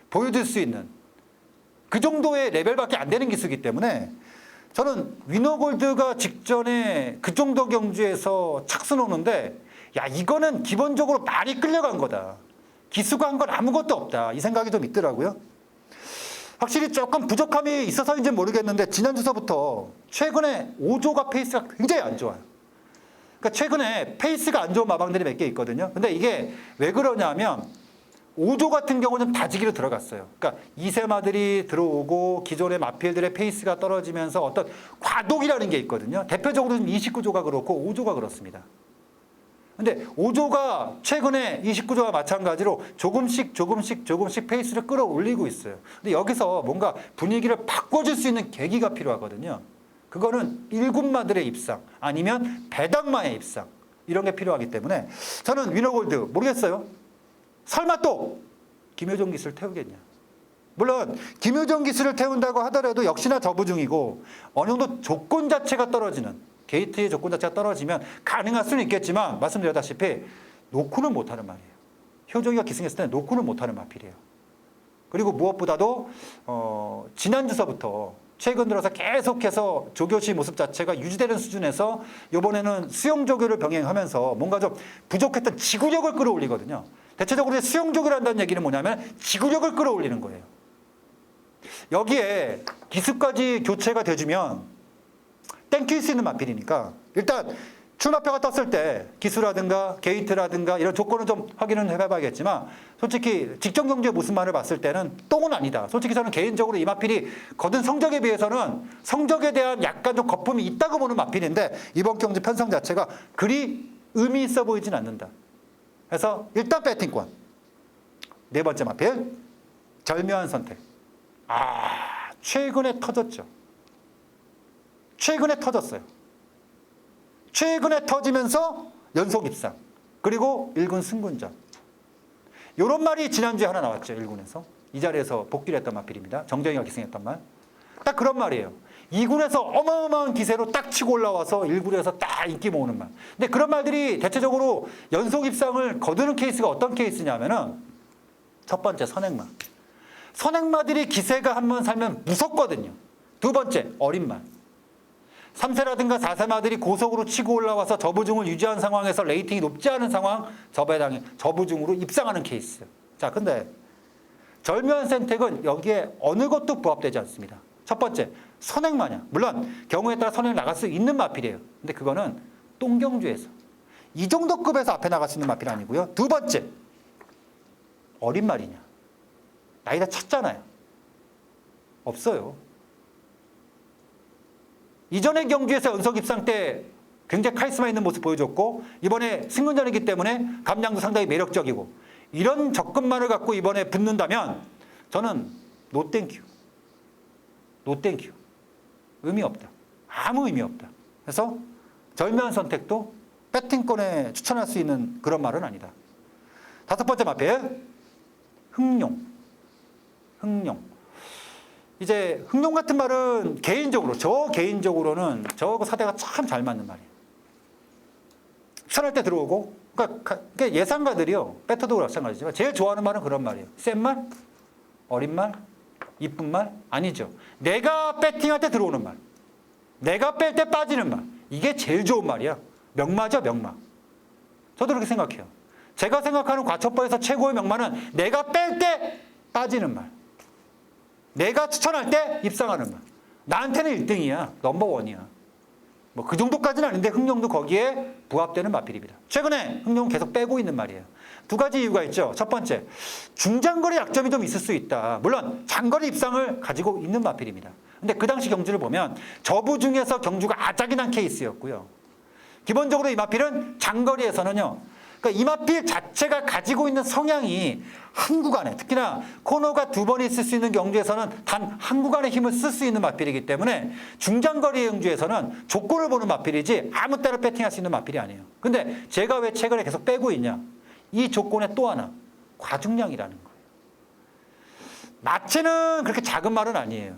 보여줄 수 있는 그 정도의 레벨밖에 안 되는 기수이기 때문에 저는 위너골드가 직전에 그 정도 경주에서 착수 노는데 이거는 기본적으로 많이 끌려간 거다. 기수가 한 건 아무것도 없다. 이 생각이 좀 있더라고요. 확실히 조금 부족함이 있어서인지는 모르겠는데 지난주서부터 최근에 5조가 페이스가 굉장히 안 좋아요. 그러니까 최근에 페이스가 안 좋은 마방들이 몇 개 있거든요. 근데 이게 왜 그러냐면 5조 같은 경우는 다지기로 들어갔어요. 그러니까 2세마들이 들어오고 기존의 마필들의 페이스가 떨어지면서 어떤 과독이라는 게 있거든요. 대표적으로 29조가 그렇고 5조가 그렇습니다. 근데 5조가 최근에 29조와 마찬가지로 조금씩 페이스를 끌어올리고 있어요. 근데 여기서 뭔가 분위기를 바꿔줄 수 있는 계기가 필요하거든요. 그거는 1군마들의 입상 아니면 배당마의 입상 이런 게 필요하기 때문에 저는 위너골드 모르겠어요. 설마 또 김효정 기수를 태우겠냐. 물론 김효정 기수를 태운다고 하더라도 역시나 저부중이고 어느 정도 조건 자체가 떨어지는, 게이트의 조건 자체가 떨어지면 가능할 수는 있겠지만 말씀드렸다시피 놓고는 못하는 말이에요. 효정이가 기승했을 때는 놓고는 못하는 마필이에요. 그리고 무엇보다도 지난주서부터 최근 들어서 계속해서 조교시 모습 자체가 유지되는 수준에서 이번에는 수영 조교를 병행하면서 뭔가 좀 부족했던 지구력을 끌어올리거든요. 대체적으로 수영 조교를 한다는 얘기는 뭐냐면 지구력을 끌어올리는 거예요. 여기에 기수까지 교체가 돼주면 땡길 수 있는 마필이니까 일단 출마표가 떴을 때 기수라든가 게이트라든가 이런 조건을 좀 확인은 해봐야겠지만 솔직히 직전 경주의 모습만을 봤을 때는 똥은 아니다. 솔직히 저는 개인적으로 이 마필이 거둔 성적에 비해서는 성적에 대한 약간 좀 거품이 있다고 보는 마필인데 이번 경주 편성 자체가 그리 의미 있어 보이진 않는다. 그래서 일단 배팅권. 네 번째 마필 절묘한 선택. 최근에 터졌죠. 최근에 터졌어요. 최근에 터지면서 연속 입상. 그리고 1군 승군전. 이런 말이 지난주에 하나 나왔죠. 1군에서. 이 자리에서 복귀를 했던 마필입니다. 정정희가 기승했던 말. 딱 그런 말이에요. 2군에서 어마어마한 기세로 딱 치고 올라와서 1군에서 딱 인기 모으는 말. 근데 그런 말들이 대체적으로 연속 입상을 거두는 케이스가 어떤 케이스냐면은 첫 번째 선행마. 선행마들이 기세가 한번 살면 무섭거든요. 두 번째 어린 말. 3세라든가 4세마들이 고속으로 치고 올라와서 저부중을 유지한 상황에서 레이팅이 높지 않은 상황, 저부중으로 입상하는 케이스. 자, 근데 절묘한 선택은 여기에 어느 것도 부합되지 않습니다. 첫 번째, 선행마냐. 물론 경우에 따라 선행 나갈 수 있는 마필이에요. 근데 그거는 똥경주에서. 이 정도 급에서 앞에 나갈 수 있는 마필 아니고요. 두 번째, 어린 말이냐. 나이 다 찼잖아요. 없어요. 이전의 경주에서 연속 입상 때 굉장히 카리스마 있는 모습 보여줬고 이번에 승군전이기 때문에 감량도 상당히 매력적이고 이런 접근만을 갖고 이번에 붙는다면 저는 노 땡큐. 노 땡큐. 의미 없다. 아무 의미 없다. 그래서 절묘한 선택도 배팅권에 추천할 수 있는 그런 말은 아니다. 다섯 번째 마필 흥룡. 이제 흥룡 같은 말은 저 개인적으로는 저거 사대가 참 잘 맞는 말이에요. 추천할 때 들어오고 그러니까 예상가들이요. 배터도 마찬가지지만 제일 좋아하는 말은 그런 말이에요. 센 말, 어린 말, 이쁜 말 아니죠. 내가 배팅할 때 들어오는 말. 내가 뺄 때 빠지는 말. 이게 제일 좋은 말이야. 명마죠, 명마. 저도 그렇게 생각해요. 제가 생각하는 과첩보에서 최고의 명마는 내가 뺄 때 빠지는 말. 내가 추천할 때 입상하는 말. 나한테는 1등이야. 넘버원이야. 뭐 그 정도까지는 아닌데 흥룡도 거기에 부합되는 마필입니다. 최근에 흥룡은 계속 빼고 있는 말이에요. 두 가지 이유가 있죠. 첫 번째, 중장거리 약점이 좀 있을 수 있다. 물론 장거리 입상을 가지고 있는 마필입니다. 근데 그 당시 경주를 보면 저부 중에서 경주가 아작이난 케이스였고요. 기본적으로 이 마필은 장거리에서는요. 그러니까 이 마필 자체가 가지고 있는 성향이 한 구간에, 특히나 코너가 두 번 있을 수 있는 경주에서는 단 한 구간의 힘을 쓸 수 있는 마필이기 때문에 중장거리 경주에서는 조건을 보는 마필이지 아무 때나 배팅할 수 있는 마필이 아니에요. 근데 제가 왜 최근에 계속 빼고 있냐? 이 조건의 또 하나, 과중량이라는 거예요. 마체는 그렇게 작은 말은 아니에요.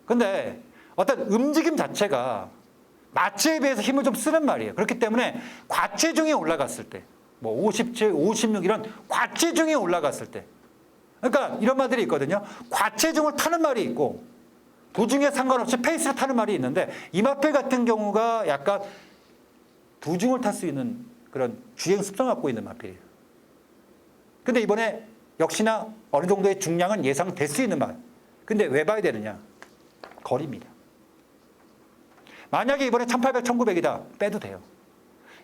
근데 어떤 움직임 자체가 마체에 비해서 힘을 좀 쓰는 말이에요. 그렇기 때문에 과체중이 올라갔을 때, 뭐 57, 56 이런 과체중이 올라갔을 때, 그러니까 이런 말들이 있거든요. 과체중을 타는 말이 있고 도중에 상관없이 페이스를 타는 말이 있는데 이 마필 같은 경우가 약간 도중을 탈 수 있는 그런 주행 습성을 갖고 있는 마필이에요. 근데 이번에 역시나 어느 정도의 중량은 예상될 수 있는 말. 근데 왜 봐야 되느냐? 거리입니다. 만약에 이번에 1800, 1900이다. 빼도 돼요.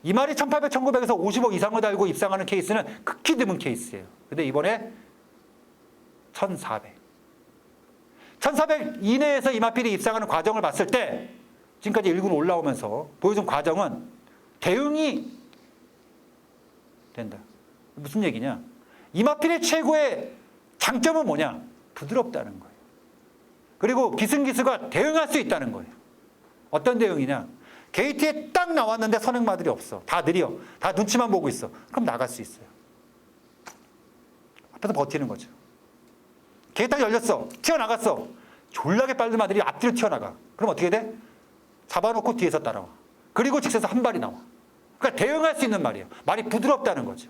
이 말이 1800, 1900에서 55 이상을 달고 입상하는 케이스는 극히 드문 케이스예요. 근데 이번에 1400. 1400 이내에서 이 마필이 입상하는 과정을 봤을 때 지금까지 1군 올라오면서 보여준 과정은 대응이 된다. 무슨 얘기냐? 이 마필의 최고의 장점은 뭐냐? 부드럽다는 거예요. 그리고 기승기수가 대응할 수 있다는 거예요. 어떤 대응이냐? 게이트에 딱 나왔는데 선행마들이 없어. 다 느려. 다 눈치만 보고 있어. 그럼 나갈 수 있어요. 앞에서 버티는 거죠. 게이트 딱 열렸어. 튀어나갔어. 졸라게 빠른 마들이 앞뒤로 튀어나가. 그럼 어떻게 돼? 잡아놓고 뒤에서 따라와. 그리고 직선에서 한 발이 나와. 그러니까 대응할 수 있는 말이에요. 말이 부드럽다는 거죠.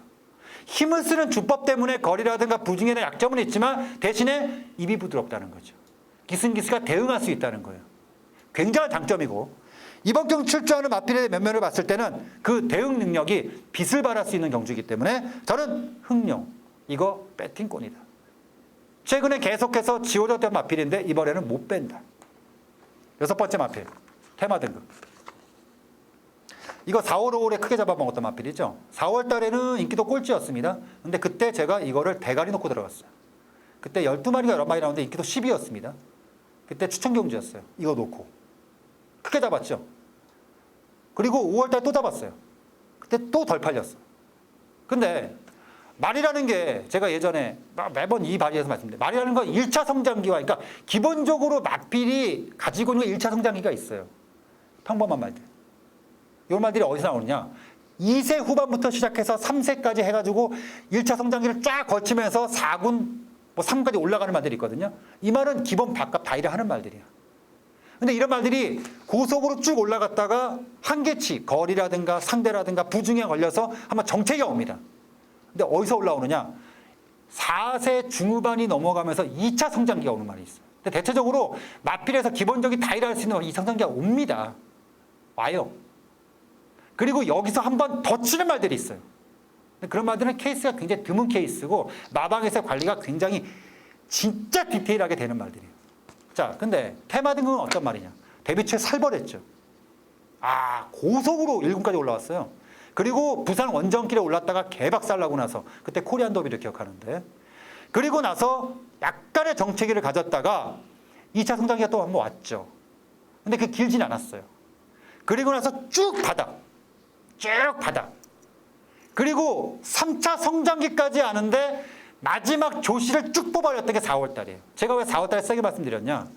힘을 쓰는 주법 때문에 거리라든가 부중에는 약점은 있지만 대신에 입이 부드럽다는 거죠. 기승기수가 대응할 수 있다는 거예요. 굉장한 장점이고 이번 경주 출전하는 마필의 면면을 봤을 때는 그 대응 능력이 빛을 발할 수 있는 경주이기 때문에 저는 흥룡 이거 배팅권이다. 최근에 계속해서 지워졌던 마필인데 이번에는 못 뺀다. 6번째 마필 테마 등급. 이거 4월, 5월에 크게 잡아먹었던 마필이죠. 4월 달에는 인기도 꼴찌였습니다. 근데 그때 제가 이거를 대가리 놓고 들어갔어요. 그때 12마리가 11마리 나오는데 인기도 10위였습니다. 그때 추천 경주였어요. 이거 놓고. 크게 잡았죠. 그리고 5월 달 또 잡았어요. 그때 또 덜 팔렸어. 근데 말이라는 게 제가 예전에 매번 이 발의에서 말씀드려요. 말이라는 건 1차 성장기와 그러니까 기본적으로 마필이 가지고 있는 1차 성장기가 있어요. 평범한 말들. 이 말들이 어디서 나오느냐? 2세 후반부터 시작해서 3세까지 해가지고 1차 성장기를 쫙 거치면서 4군, 뭐 3까지 올라가는 말들이 있거든요. 이 말은 기본 밥값 다 일을 하는 말들이야. 근데 이런 말들이 고속으로 쭉 올라갔다가 한계치, 거리라든가 상대라든가 부중에 걸려서 한번 정체가 옵니다. 근데 어디서 올라오느냐? 4세 중후반이 넘어가면서 2차 성장기가 오는 말이 있어요. 근데 대체적으로 마필에서 기본적인 다 일할 수 있는 이 성장기가 옵니다. 와요. 그리고 여기서 한 번 더 치는 말들이 있어요. 그런 말들은 케이스가 굉장히 드문 케이스고 마방에서 관리가 굉장히 진짜 디테일하게 되는 말들이에요. 자, 근데 테마 등급은 어떤 말이냐? 데뷔 초에 살벌했죠. 고속으로 1군까지 올라왔어요. 그리고 부산 원정길에 올랐다가 개박살 나고 나서 그때 코리안 더비를 기억하는데 그리고 나서 약간의 정체기를 가졌다가 2차 성장기가 또 한번 왔죠. 근데 그게 길진 않았어요. 그리고 나서 쭉 바닥. 그리고 3차 성장기까지 하는데 마지막 조시를 쭉 뽑아냈던 게 4월 달이에요. 제가 왜 4월 달에 세게 말씀드렸냐?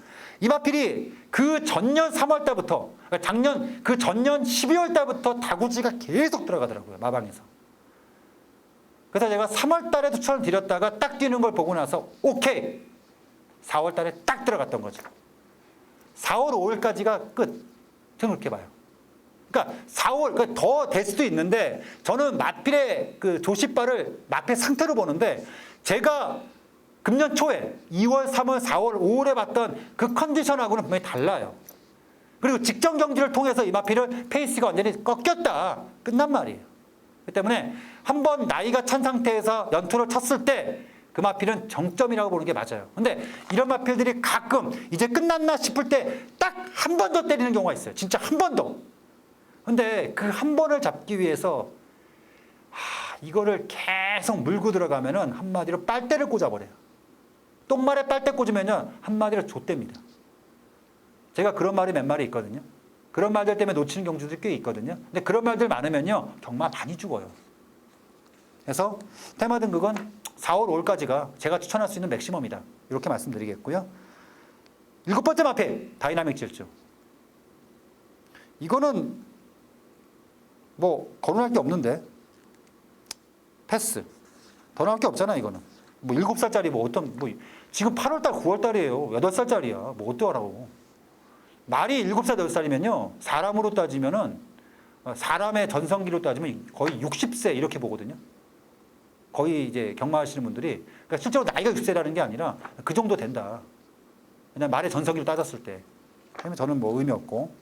이 마필이 그 전년 3월 달부터, 그 전년 12월 달부터 다구지가 계속 들어가더라고요. 마방에서. 그래서 제가 3월 달에도 추천을 드렸다가 딱 뛰는 걸 보고 나서 오케이! 4월 달에 딱 들어갔던 거죠. 4월, 5월까지가 끝. 저는 그렇게 봐요. 그러니까 4월, 더 될 수도 있는데 저는 마필의 그 조시바를 마필 상태로 보는데 제가 금년 초에 2월, 3월, 4월, 5월에 봤던 그 컨디션하고는 분명히 달라요. 그리고 직전 경기를 통해서 이 마필을 페이스가 완전히 꺾였다. 끝난 말이에요. 그렇기 때문에 한번 나이가 찬 상태에서 연투를 쳤을 때 그 마필은 정점이라고 보는 게 맞아요. 근데 이런 마필들이 가끔 이제 끝났나 싶을 때 딱 한 번 더 때리는 경우가 있어요. 진짜 한 번 더. 근데 그 한 번을 잡기 위해서 이거를 계속 물고 들어가면은 한마디로 빨대를 꽂아버려요. 똥말에 빨대 꽂으면요 한마디로 좆됩니다. 제가 그런 말이 몇 마리 있거든요. 그런 말들 때문에 놓치는 경우들이 꽤 있거든요. 근데 그런 말들 많으면요 경마 많이 죽어요. 그래서 테마 등극은 4월 5월까지가 제가 추천할 수 있는 맥시멈이다. 이렇게 말씀드리겠고요. 7번째 마필 다이나믹 질주. 이거는 뭐 거론할 게 없는데 패스. 더 나올 게 없잖아 이거는. 뭐 7살짜리 뭐 어떤 뭐 지금 8월달 9월달이에요. 8살짜리야. 뭐 어떡하라고. 말이 7살 8살이면요 사람으로 따지면은 사람의 전성기로 따지면 거의 60세 이렇게 보거든요. 거의 이제 경마하시는 분들이 그러니까 실제로 나이가 60세라는 게 아니라 그 정도 된다. 그냥 말의 전성기로 따졌을 때. 그러면 저는 뭐 의미 없고.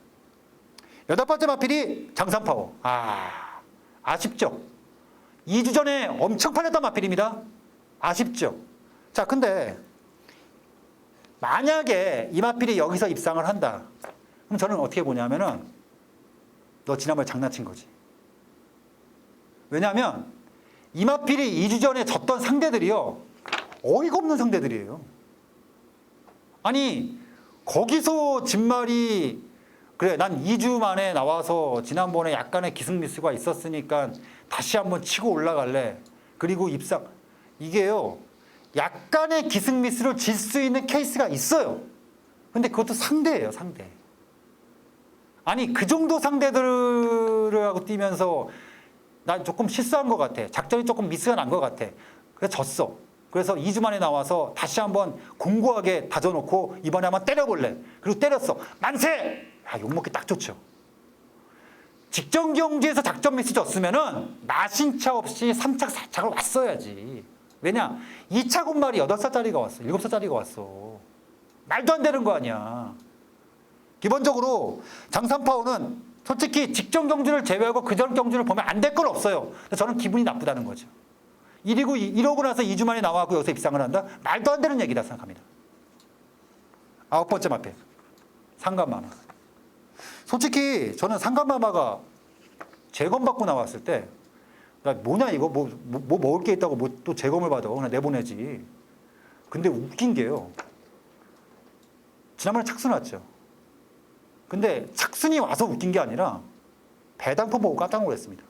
8번째 마필이 장산파워. 아쉽죠. 2주 전에 엄청 팔렸던 마필입니다. 아쉽죠. 자, 근데 만약에 이 마필이 여기서 입상을 한다. 그럼 저는 어떻게 보냐면은 너 지난번에 장난친 거지. 왜냐하면 이 마필이 2주 전에 졌던 상대들이요. 어이가 없는 상대들이에요. 아니 거기서 진 말이 그래 난 2주 만에 나와서 지난번에 약간의 기승미스가 있었으니까 다시 한번 치고 올라갈래. 그리고 입상. 이게요. 약간의 기승미스로 질 수 있는 케이스가 있어요. 근데 그것도 상대예요. 상대. 아니 그 정도 상대들을 하고 뛰면서 난 조금 실수한 것 같아. 작전이 조금 미스가 난 것 같아. 그래서 졌어. 그래서 2주 만에 나와서 다시 한번 공고하게 다져놓고 이번에 한번 때려볼래. 그리고 때렸어. 만세! 욕먹기 딱 좋죠. 직전 경기에서 작전 미스 졌으면은 나신차 없이 3착, 4착을 왔어야지. 왜냐? 2차 군말이 8살짜리가 왔어. 7살짜리가 왔어. 말도 안 되는 거 아니야. 기본적으로 장산파워는 솔직히 직전 경주를 제외하고 그전 경주를 보면 안 될 건 없어요. 그래서 저는 기분이 나쁘다는 거죠. 이러고 나서 2주 만에 나와서 여기서 입상을 한다? 말도 안 되는 얘기다 생각합니다. 9번째 마필. 상간마마. 솔직히 저는 상간마마가 재검 받고 나왔을 때 야, 뭐냐 이거 뭐 먹을 게 있다고 뭐 또 재검을 받아 그냥 내보내지. 근데 웃긴 게요. 지난번에 착순 왔죠. 근데 착순이 와서 웃긴 게 아니라 배당폰 보고 깜짝 놀랐습니다.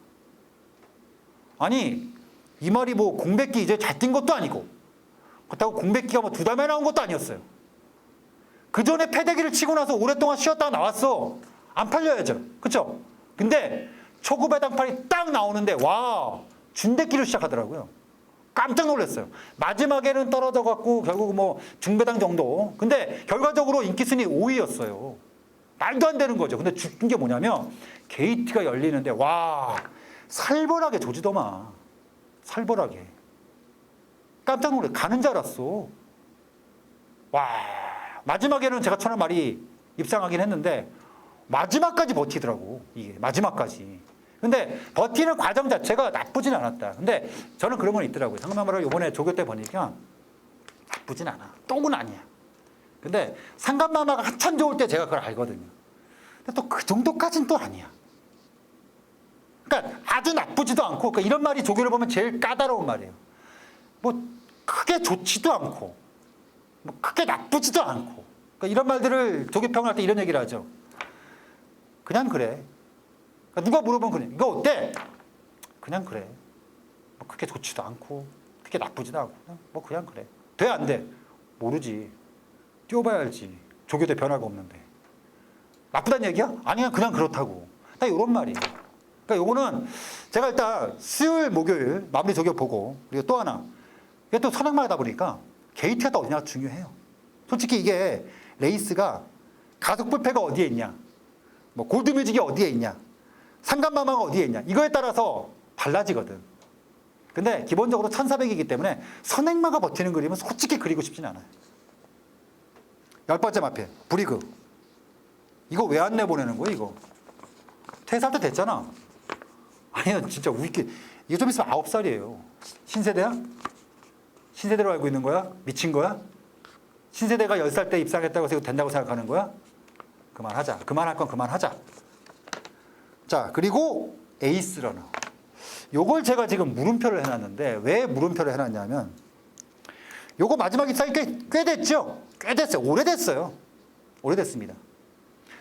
아니 이 말이 뭐 공백기 이제 잘 뛴 것도 아니고 그렇다고 공백기가 뭐 2달만에 나온 것도 아니었어요. 그 전에 패대기를 치고 나서 오랫동안 쉬었다가 나왔어. 안 팔려야죠. 그렇죠? 근데 초구 배당판이 딱 나오는데 와 준대기를 시작하더라고요. 깜짝 놀랐어요. 마지막에는 떨어져 갖고 결국 뭐 중배당 정도. 근데 결과적으로 인기 순위 5위였어요. 말도 안 되는 거죠. 근데 죽은 게 뭐냐면 게이트가 열리는데 와 살벌하게 조지더만. 살벌하게. 깜짝 놀래. 가는 줄 알았어. 와 마지막에는 제가 천한 말이 입상하긴 했는데 마지막까지 버티더라고. 이게 마지막까지. 근데 버티는 과정 자체가 나쁘진 않았다. 근데 저는 그런 건 있더라고요. 상간마마를 이번에 조교 때 보니까 나쁘진 않아. 똥은 아니야. 근데 상간마마가 한참 좋을 때 제가 그걸 알거든요. 근데 또 그 정도까지는 또 아니야. 그러니까 아주 나쁘지도 않고 그러니까 이런 말이 조교를 보면 제일 까다로운 말이에요. 뭐 크게 좋지도 않고 뭐 크게 나쁘지도 않고 그러니까 이런 말들을 조교평을 할 때 이런 얘기를 하죠. 그냥 그래. 그러니까 누가 물어보면 그래. 이거 어때? 그냥 그래. 뭐 크게 좋지도 않고 크게 나쁘지도 않고 그냥 그래. 돼 안 돼? 모르지. 뛰어봐야 알지. 조교대 변화가 없는데. 나쁘다는 얘기야? 아니야 그냥 그렇다고. 딱 이런 말이에요. 그러니까 요거는 제가 일단 수요일 목요일 마무리 조교 보고 그리고 또 하나 이게 또 선행마다 보니까 게이트가 또 어디냐 중요해요. 솔직히 이게 레이스가 가속 불패가 어디에 있냐 뭐 골드뮤직이 어디에 있냐 상간마마가 어디에 있냐 이거에 따라서 달라지거든. 근데 기본적으로 1400이기 때문에 선행마가 버티는 그림은 솔직히 그리고 싶진 않아요. 10번째 마필 브리그. 이거 왜 안 내보내는 거야 이거? 퇴사할 때 됐잖아. 아니야 진짜 웃기. 이게 좀 있으면 9살이에요. 신세대야? 신세대로 알고 있는 거야? 미친 거야? 신세대가 10살 때 입상했다고 해서 이거 된다고 생각하는 거야? 그만하자. 그만할 건 그만하자. 자, 그리고 에이스 러너. 요걸 제가 지금 물음표를 해놨는데 왜 물음표를 해놨냐면 요거 마지막 입상이 꽤 됐죠? 꽤 됐어요. 오래됐어요. 오래됐습니다.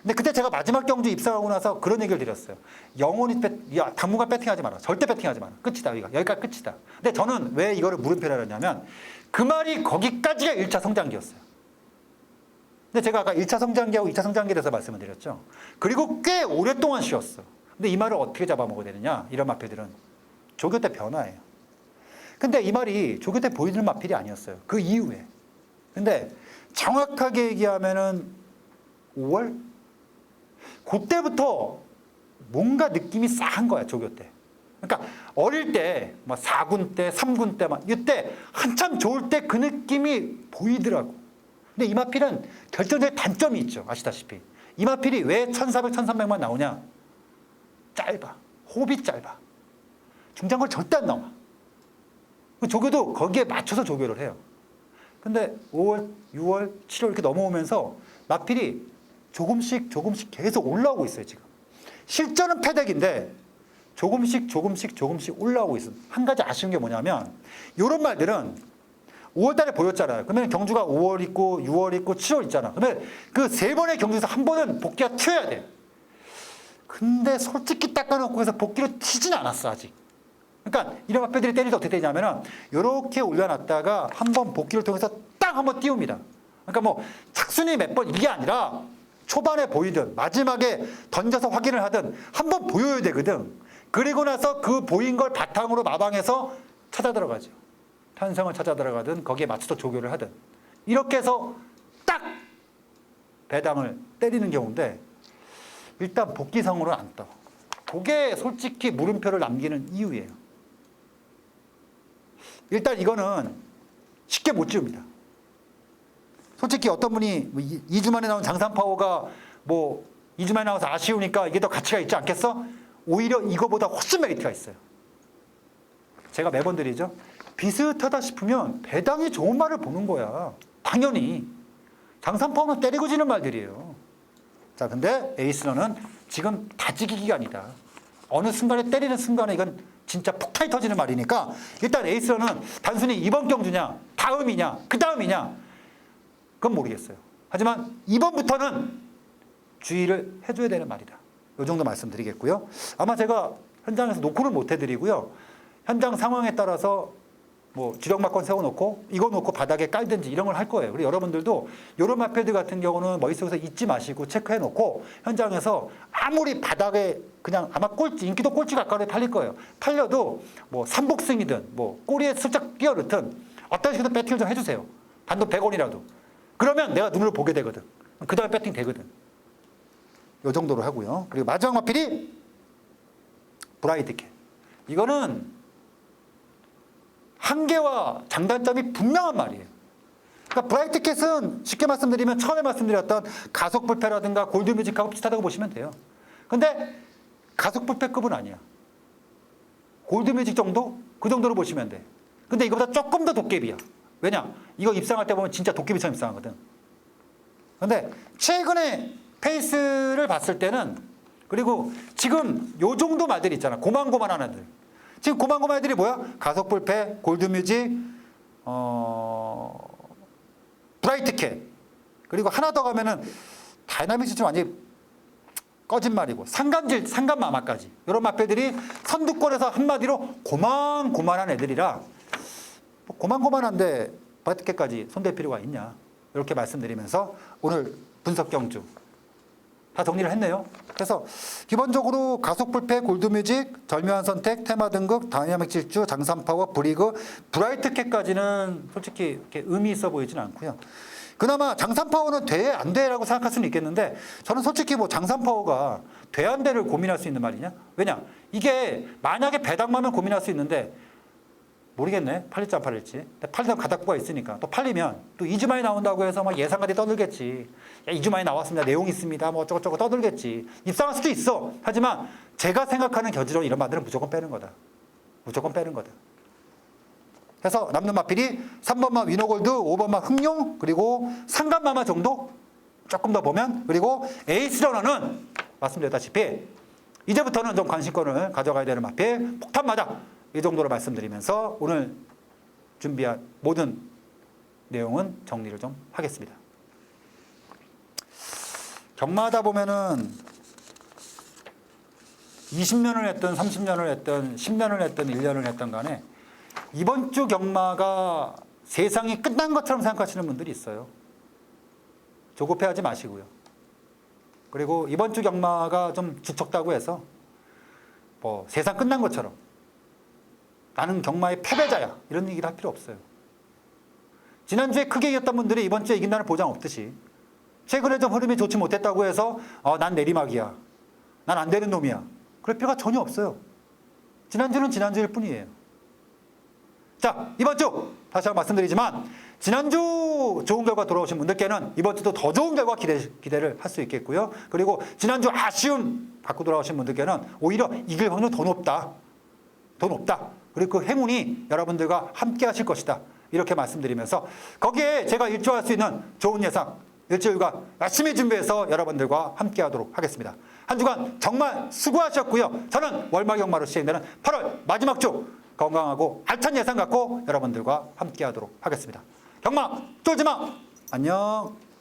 근데 그때 제가 마지막 경주 입상하고 나서 그런 얘기를 드렸어요. 영원히 야, 당분간 배팅하지 마라. 절대 배팅하지 마라. 끝이다. 여기까지 끝이다. 근데 저는 왜 이거를 물음표를 하냐면 그 말이 거기까지가 1차 성장기였어요. 근데 제가 아까 1차 성장기하고 2차 성장기에 대해서 말씀을 드렸죠. 그리고 꽤 오랫동안 쉬었어. 근데 이 말을 어떻게 잡아먹어야 되느냐? 이런 마필들은 조교 때 변화예요. 근데 이 말이 조교 때 보이는 마필이 아니었어요. 그 이후에. 근데 정확하게 얘기하면은 5월? 그때부터 뭔가 느낌이 싸한 거야, 조교 때. 그러니까 어릴 때, 막 4군 때, 3군 때, 막 이때 한참 좋을 때 그 느낌이 보이더라고. 근데 이 마필은 결정적인 단점이 있죠. 아시다시피. 이 마필이 왜 1400, 1300만 나오냐? 짧아. 호흡이 짧아. 중장거리 절대 안 나와. 조교도 거기에 맞춰서 조교를 해요. 근데 5월, 6월, 7월 이렇게 넘어오면서 마필이 조금씩 계속 올라오고 있어요, 지금. 실전은 패덱인데 조금씩 올라오고 있어요. 한 가지 아쉬운 게 뭐냐면 이런 말들은 5월 달에 보였잖아요. 그러면 경주가 5월 있고 6월 있고 7월 있잖아. 그러면 그 세 번의 경주에서 한 번은 복귀가 튀어야 돼. 근데 솔직히 닦아놓고 해서 복귀를 튀진 않았어, 아직. 그러니까 이런 마필들이 때릴 때 어떻게 되냐면은 이렇게 올려놨다가 한 번 복귀를 통해서 딱 한 번 띄웁니다. 그러니까 뭐 착순이 몇 번 이게 아니라 초반에 보이든 마지막에 던져서 확인을 하든 한 번 보여야 되거든. 그리고 나서 그 보인 걸 바탕으로 마방에서 찾아 들어가죠. 탄성을 찾아 들어가든 거기에 맞춰서 조교를 하든 이렇게 해서 딱 배당을 때리는 경우인데 일단 복귀성으로는 안 떠. 그게 솔직히 물음표를 남기는 이유예요. 일단 이거는 쉽게 못 지웁니다. 솔직히 어떤 분이 2주 만에 나온 장산파워가 뭐 2주 만에 나와서 아쉬우니까 이게 더 가치가 있지 않겠어? 오히려 이거보다 훨씬 메리트가 있어요. 제가 매번 드리죠. 비슷하다 싶으면 배당이 좋은 말을 보는 거야. 당연히. 장산파워는 때리고 지는 말들이에요. 자, 근데 에이스러는 지금 다지기 기간이다. 어느 순간에 때리는 순간에 이건 진짜 폭탄이 터지는 말이니까 일단 에이스러는 단순히 이번 경주냐, 다음이냐, 그 다음이냐 그건 모르겠어요. 하지만 이번부터는 주의를 해줘야 되는 말이다. 이 정도 말씀드리겠고요. 아마 제가 현장에서 노크를 못 해드리고요. 현장 상황에 따라서 뭐 주력막건 세워놓고 이거 놓고 바닥에 깔든지 이런 걸 할 거예요. 그리고 여러분들도 이런 마필드 같은 경우는 머릿속에서 잊지 마시고 체크해놓고 현장에서 아무리 바닥에 그냥 아마 꼴찌, 인기도 꼴찌 가까이 팔릴 거예요. 팔려도 뭐 삼복승이든 뭐 꼬리에 슬쩍 끼어 넣든 어떤 식으로 배팅을 좀 해주세요. 단돈 100원이라도. 그러면 내가 눈으로 보게 되거든. 그 다음에 배팅 되거든. 이 정도로 하고요. 그리고 마지막 마필이 브라이트캣. 이거는 한계와 장단점이 분명한 말이에요. 그러니까 브라이트캣은 쉽게 말씀드리면 처음에 말씀드렸던 가속불패라든가 골드뮤직하고 비슷하다고 보시면 돼요. 근데 가속불패급은 아니야. 골드뮤직 정도? 그 정도로 보시면 돼. 근데 이거보다 조금 더 도깨비야. 왜냐? 이거 입상할 때 보면 진짜 도깨비처럼 입상하거든. 근데 최근에 페이스를 봤을 때는 그리고 지금 요 정도 말들 있잖아. 고만고만한 애들. 지금 고만고만 애들이 뭐야? 가속불패, 골드뮤직, 브라이트캣. 그리고 하나 더 가면은 다이나믹스 좀 완전히 꺼진 말이고 상간마마까지. 이런 마패들이 선두권에서 한마디로 고만고만한 애들이라 뭐 고만고만한데 브라이트캣까지 손댈 필요가 있냐. 이렇게 말씀드리면서 오늘 분석 경주 다 정리를 했네요. 그래서 기본적으로 가속불패, 골드뮤직, 절묘한 선택, 테마 등급, 다이나믹 질주, 장산파워, 브리그, 브라이트캣까지는 솔직히 이렇게 의미 있어 보이진 않고요. 그나마 장산파워는 돼, 안 돼라고 생각할 수는 있겠는데 저는 솔직히 뭐 장산파워가 돼, 안 돼를 고민할 수 있는 말이냐? 왜냐? 이게 만약에 배당만 하면 고민할 수 있는데 모르겠네. 팔릴지 안 팔릴지. 근데 팔리면 가닥부가 있으니까. 또 팔리면 또 2주 만에 나온다고 해서 막 예상가들이 떠들겠지. 야, 2주 만에 나왔습니다. 내용 있습니다. 뭐 어쩌고저쩌고 떠들겠지. 입상할 수도 있어. 하지만 제가 생각하는 겨지로 이런 말들은 무조건 빼는 거다. 무조건 빼는 거다. 해서 남는 마필이 3번만 위너골드, 5번만 흑룡, 그리고 상간마마 정도 조금 더 보면, 그리고 에이스 러너는 말씀드렸다시피 이제부터는 좀 관심권을 가져가야 되는 마필 폭탄마다 이 정도로 말씀드리면서 오늘 준비한 모든 내용은 정리를 좀 하겠습니다. 경마하다 보면은 20년을 했든 30년을 했든 10년을 했든 1년을 했든 간에 이번 주 경마가 세상이 끝난 것처럼 생각하시는 분들이 있어요. 조급해하지 마시고요. 그리고 이번 주 경마가 좀 지쳤다고 해서 뭐 세상 끝난 것처럼 나는 경마의 패배자야 이런 얘기를 할 필요 없어요. 지난주에 크게 이겼던 분들이 이번 주에 이긴다는 보장 없듯이 최근에 좀 흐름이 좋지 못했다고 해서 난 내리막이야, 난 안 되는 놈이야, 그럴 필요가 전혀 없어요. 지난주는 지난주일 뿐이에요. 자, 이번 주 다시 한번 말씀드리지만 지난주 좋은 결과 돌아오신 분들께는 이번 주도 더 좋은 결과 기대를 할 수 있겠고요. 그리고 지난주 아쉬움 갖고 돌아오신 분들께는 오히려 이길 확률이 더 높다. 더 높다. 그리고 그 행운이 여러분들과 함께 하실 것이다. 이렇게 말씀드리면서 거기에 제가 일조할 수 있는 좋은 예상 일주일간 열심히 준비해서 여러분들과 함께 하도록 하겠습니다. 한 주간 정말 수고하셨고요. 저는 월말 경마로 시행되는 8월 마지막 주 건강하고 알찬 예상 갖고 여러분들과 함께 하도록 하겠습니다. 경마 쫄지마. 안녕.